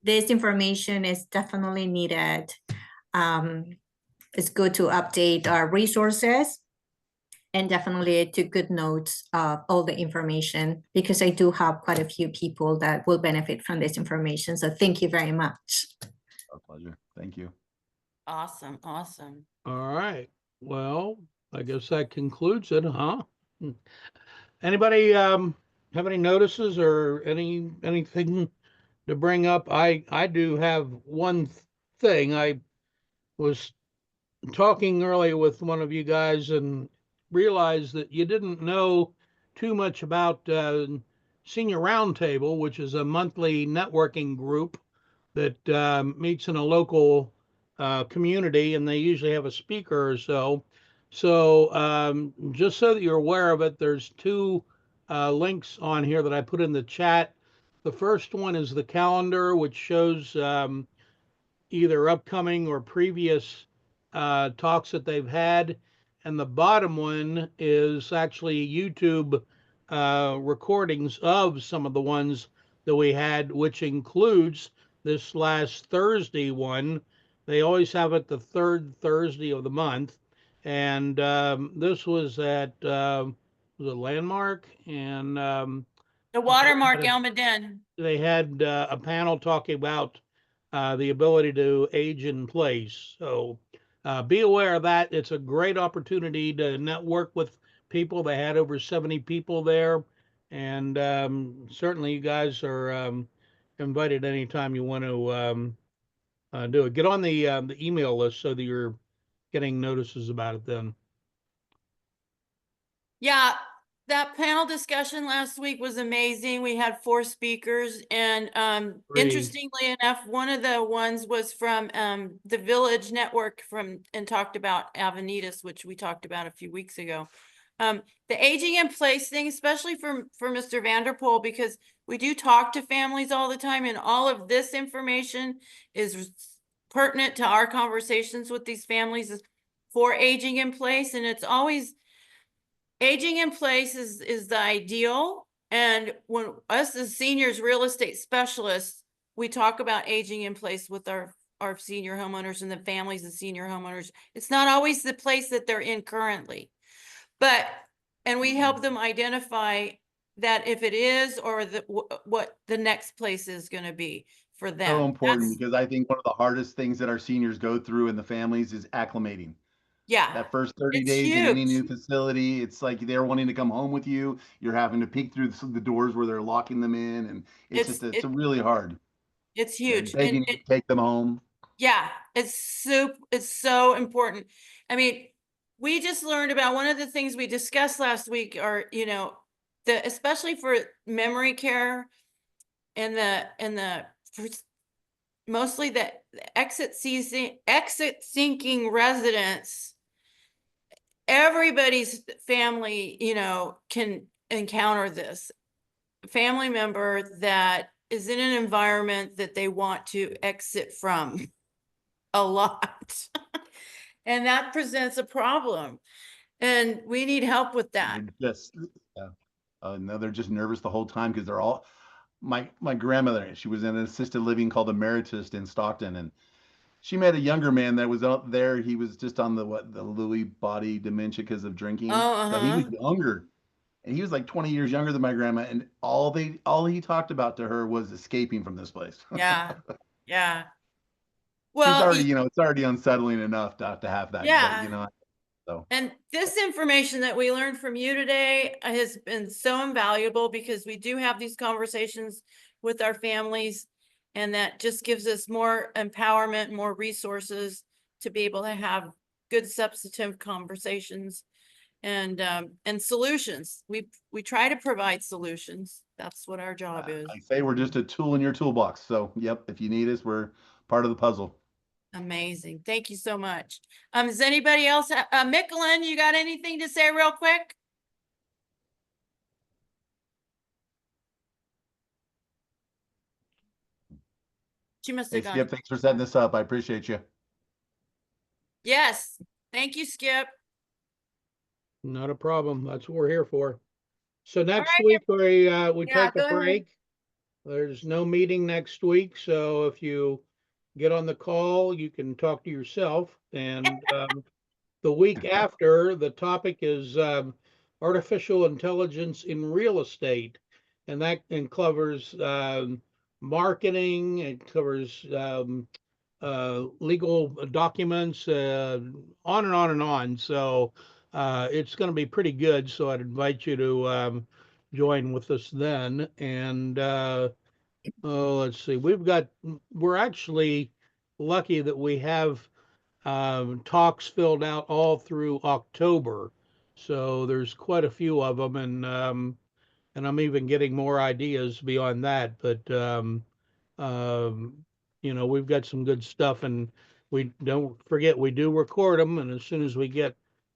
This information is definitely needed. It's good to update our resources, and definitely took good notes of all the information, because I do have quite a few people that will benefit from this information. So thank you very much. Our pleasure. Thank you. Awesome. All right. Well, I guess that concludes it, huh? Anybody have any notices or anything to bring up? I do have one thing. I was talking earlier with one of you guys and realized that you didn't know too much about Senior Roundtable, which is a monthly networking group that meets in a local community, and they usually have a speaker or so. So just so that you're aware of it, there's two links on here that I put in the chat. The first one is the calendar, which shows either upcoming or previous talks that they've had. And the bottom one is actually YouTube recordings of some of the ones that we had, which includes this last Thursday one. They always have it the third Thursday of the month. And this was at was a Landmark, and The Watermark Almaden. they had a panel talking about the ability to age in place. So be aware of that. It's a great opportunity to network with people. They had over 70 people there. And certainly you guys are invited anytime you want to do it. Get on the email list so that you're getting notices about it then. Yeah, that panel discussion last week was amazing. We had 4 speakers, and interestingly enough, one of the ones was from the Village Network and talked about Avenidas, which we talked about a few weeks ago. The aging in place thing, especially for Mr. Vanderpool, because we do talk to families all the time, and all of this information is pertinent to our conversations with these families for aging in place, and it's always aging in place is the ideal. And when us as seniors real estate specialists, we talk about aging in place with our senior homeowners and the families of senior homeowners. It's not always the place that they're in currently, and we help them identify that if it is, or what the next place is going to be for them. So important, because I think one of the hardest things that our seniors go through in the families is acclimating. Yeah. That first 30 days in any new facility, it's like they're wanting to come home with you. You're having to peek through the doors where they're locking them in, and it's really hard. It's huge. Begging you to take them home. Yeah, it's so important. I mean, we just learned about one of the things we discussed last week are, especially for memory care and mostly the exit seeking residents. Everybody's family, can encounter this family member that is in an environment that they want to exit from a lot. And that presents a problem, and we need help with that. No, they're just nervous the whole time, because they're all my grandmother. She was in an assisted living called Emeritus in Stockton, and she met a younger man that was out there. He was just on the Lewy body dementia because of drinking. So he was younger, and he was like 20 years younger than my grandma. And all he talked about to her was escaping from this place. Yeah. Yeah. Well, it's already unsettling enough to have that. Yeah. But, so. And this information that we learned from you today has been so invaluable, because we do have these conversations with our families, and that just gives us more empowerment, more resources to be able to have good substantive conversations and solutions. We try to provide solutions. That's what our job is. I say we're just a tool in your toolbox. So, yep, if you need us, we're part of the puzzle. Amazing. Thank you so much. Does anybody else, Mickelin, you got anything to say real quick? She must have gone. Skip, thanks for setting this up. I appreciate you. Yes. Thank you, Skip. Not a problem. That's what we're here for. So next week we take a break. There's no meeting next week, so if you get on the call, you can talk to yourself. And the week after, the topic is artificial intelligence in real estate, and that covers marketing. It covers legal documents, on and on and on. So it's going to be pretty good. So I'd invite you to join with us then. And let's see, we're actually lucky that we have talks filled out all through October. So there's quite a few of them, and I'm even getting more ideas beyond that. But you know, we've got some good stuff, and we don't forget we do record them. And as soon as we get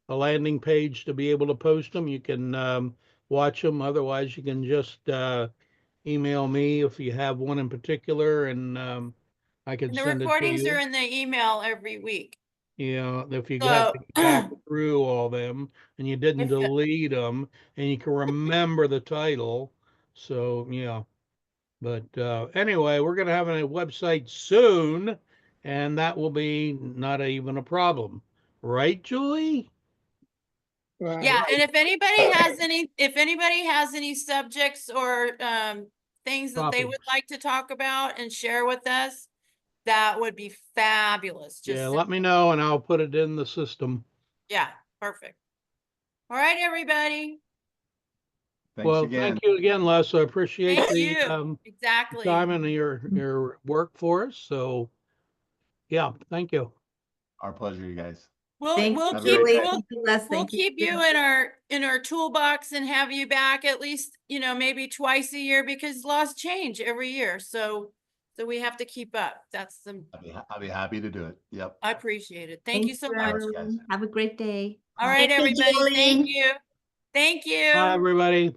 a landing page to be able to post them, you can watch them. Otherwise, you can just email me if you have one in particular, and I can And the send it to recordings are you. in the email every week. You know, if you have So to go back through all them and you didn't If- delete them and you can remember the title. So, yeah. But anyway, we're going to have a website soon, and that will be not even a problem. Right, Julie? yeah, and if anybody has any subjects or things that they would Topics. like to talk about and share with us, that would be fabulous. Just Yeah, let me know and I'll put it in the system. yeah, perfect. All right, everybody. Thanks Well, again. thank you again, Les. I appreciate Thank the you. Exactly. time and your work for us. So, yeah, thank you. Our pleasure, you guys. We'll Thank we'll you, Have a keep great Julie. day. Thank you, Les. we'll Thank you. keep you in our toolbox and have you back at least, you know, maybe twice a year because laws change every year. So we have to keep up. That's the I'll be happy to do it. Yep. I appreciate it. Thank you so much. Thanks, guys. Have a great day. All right, Thank you, everybody. Thank Julie. you. Thank you. Bye, everybody.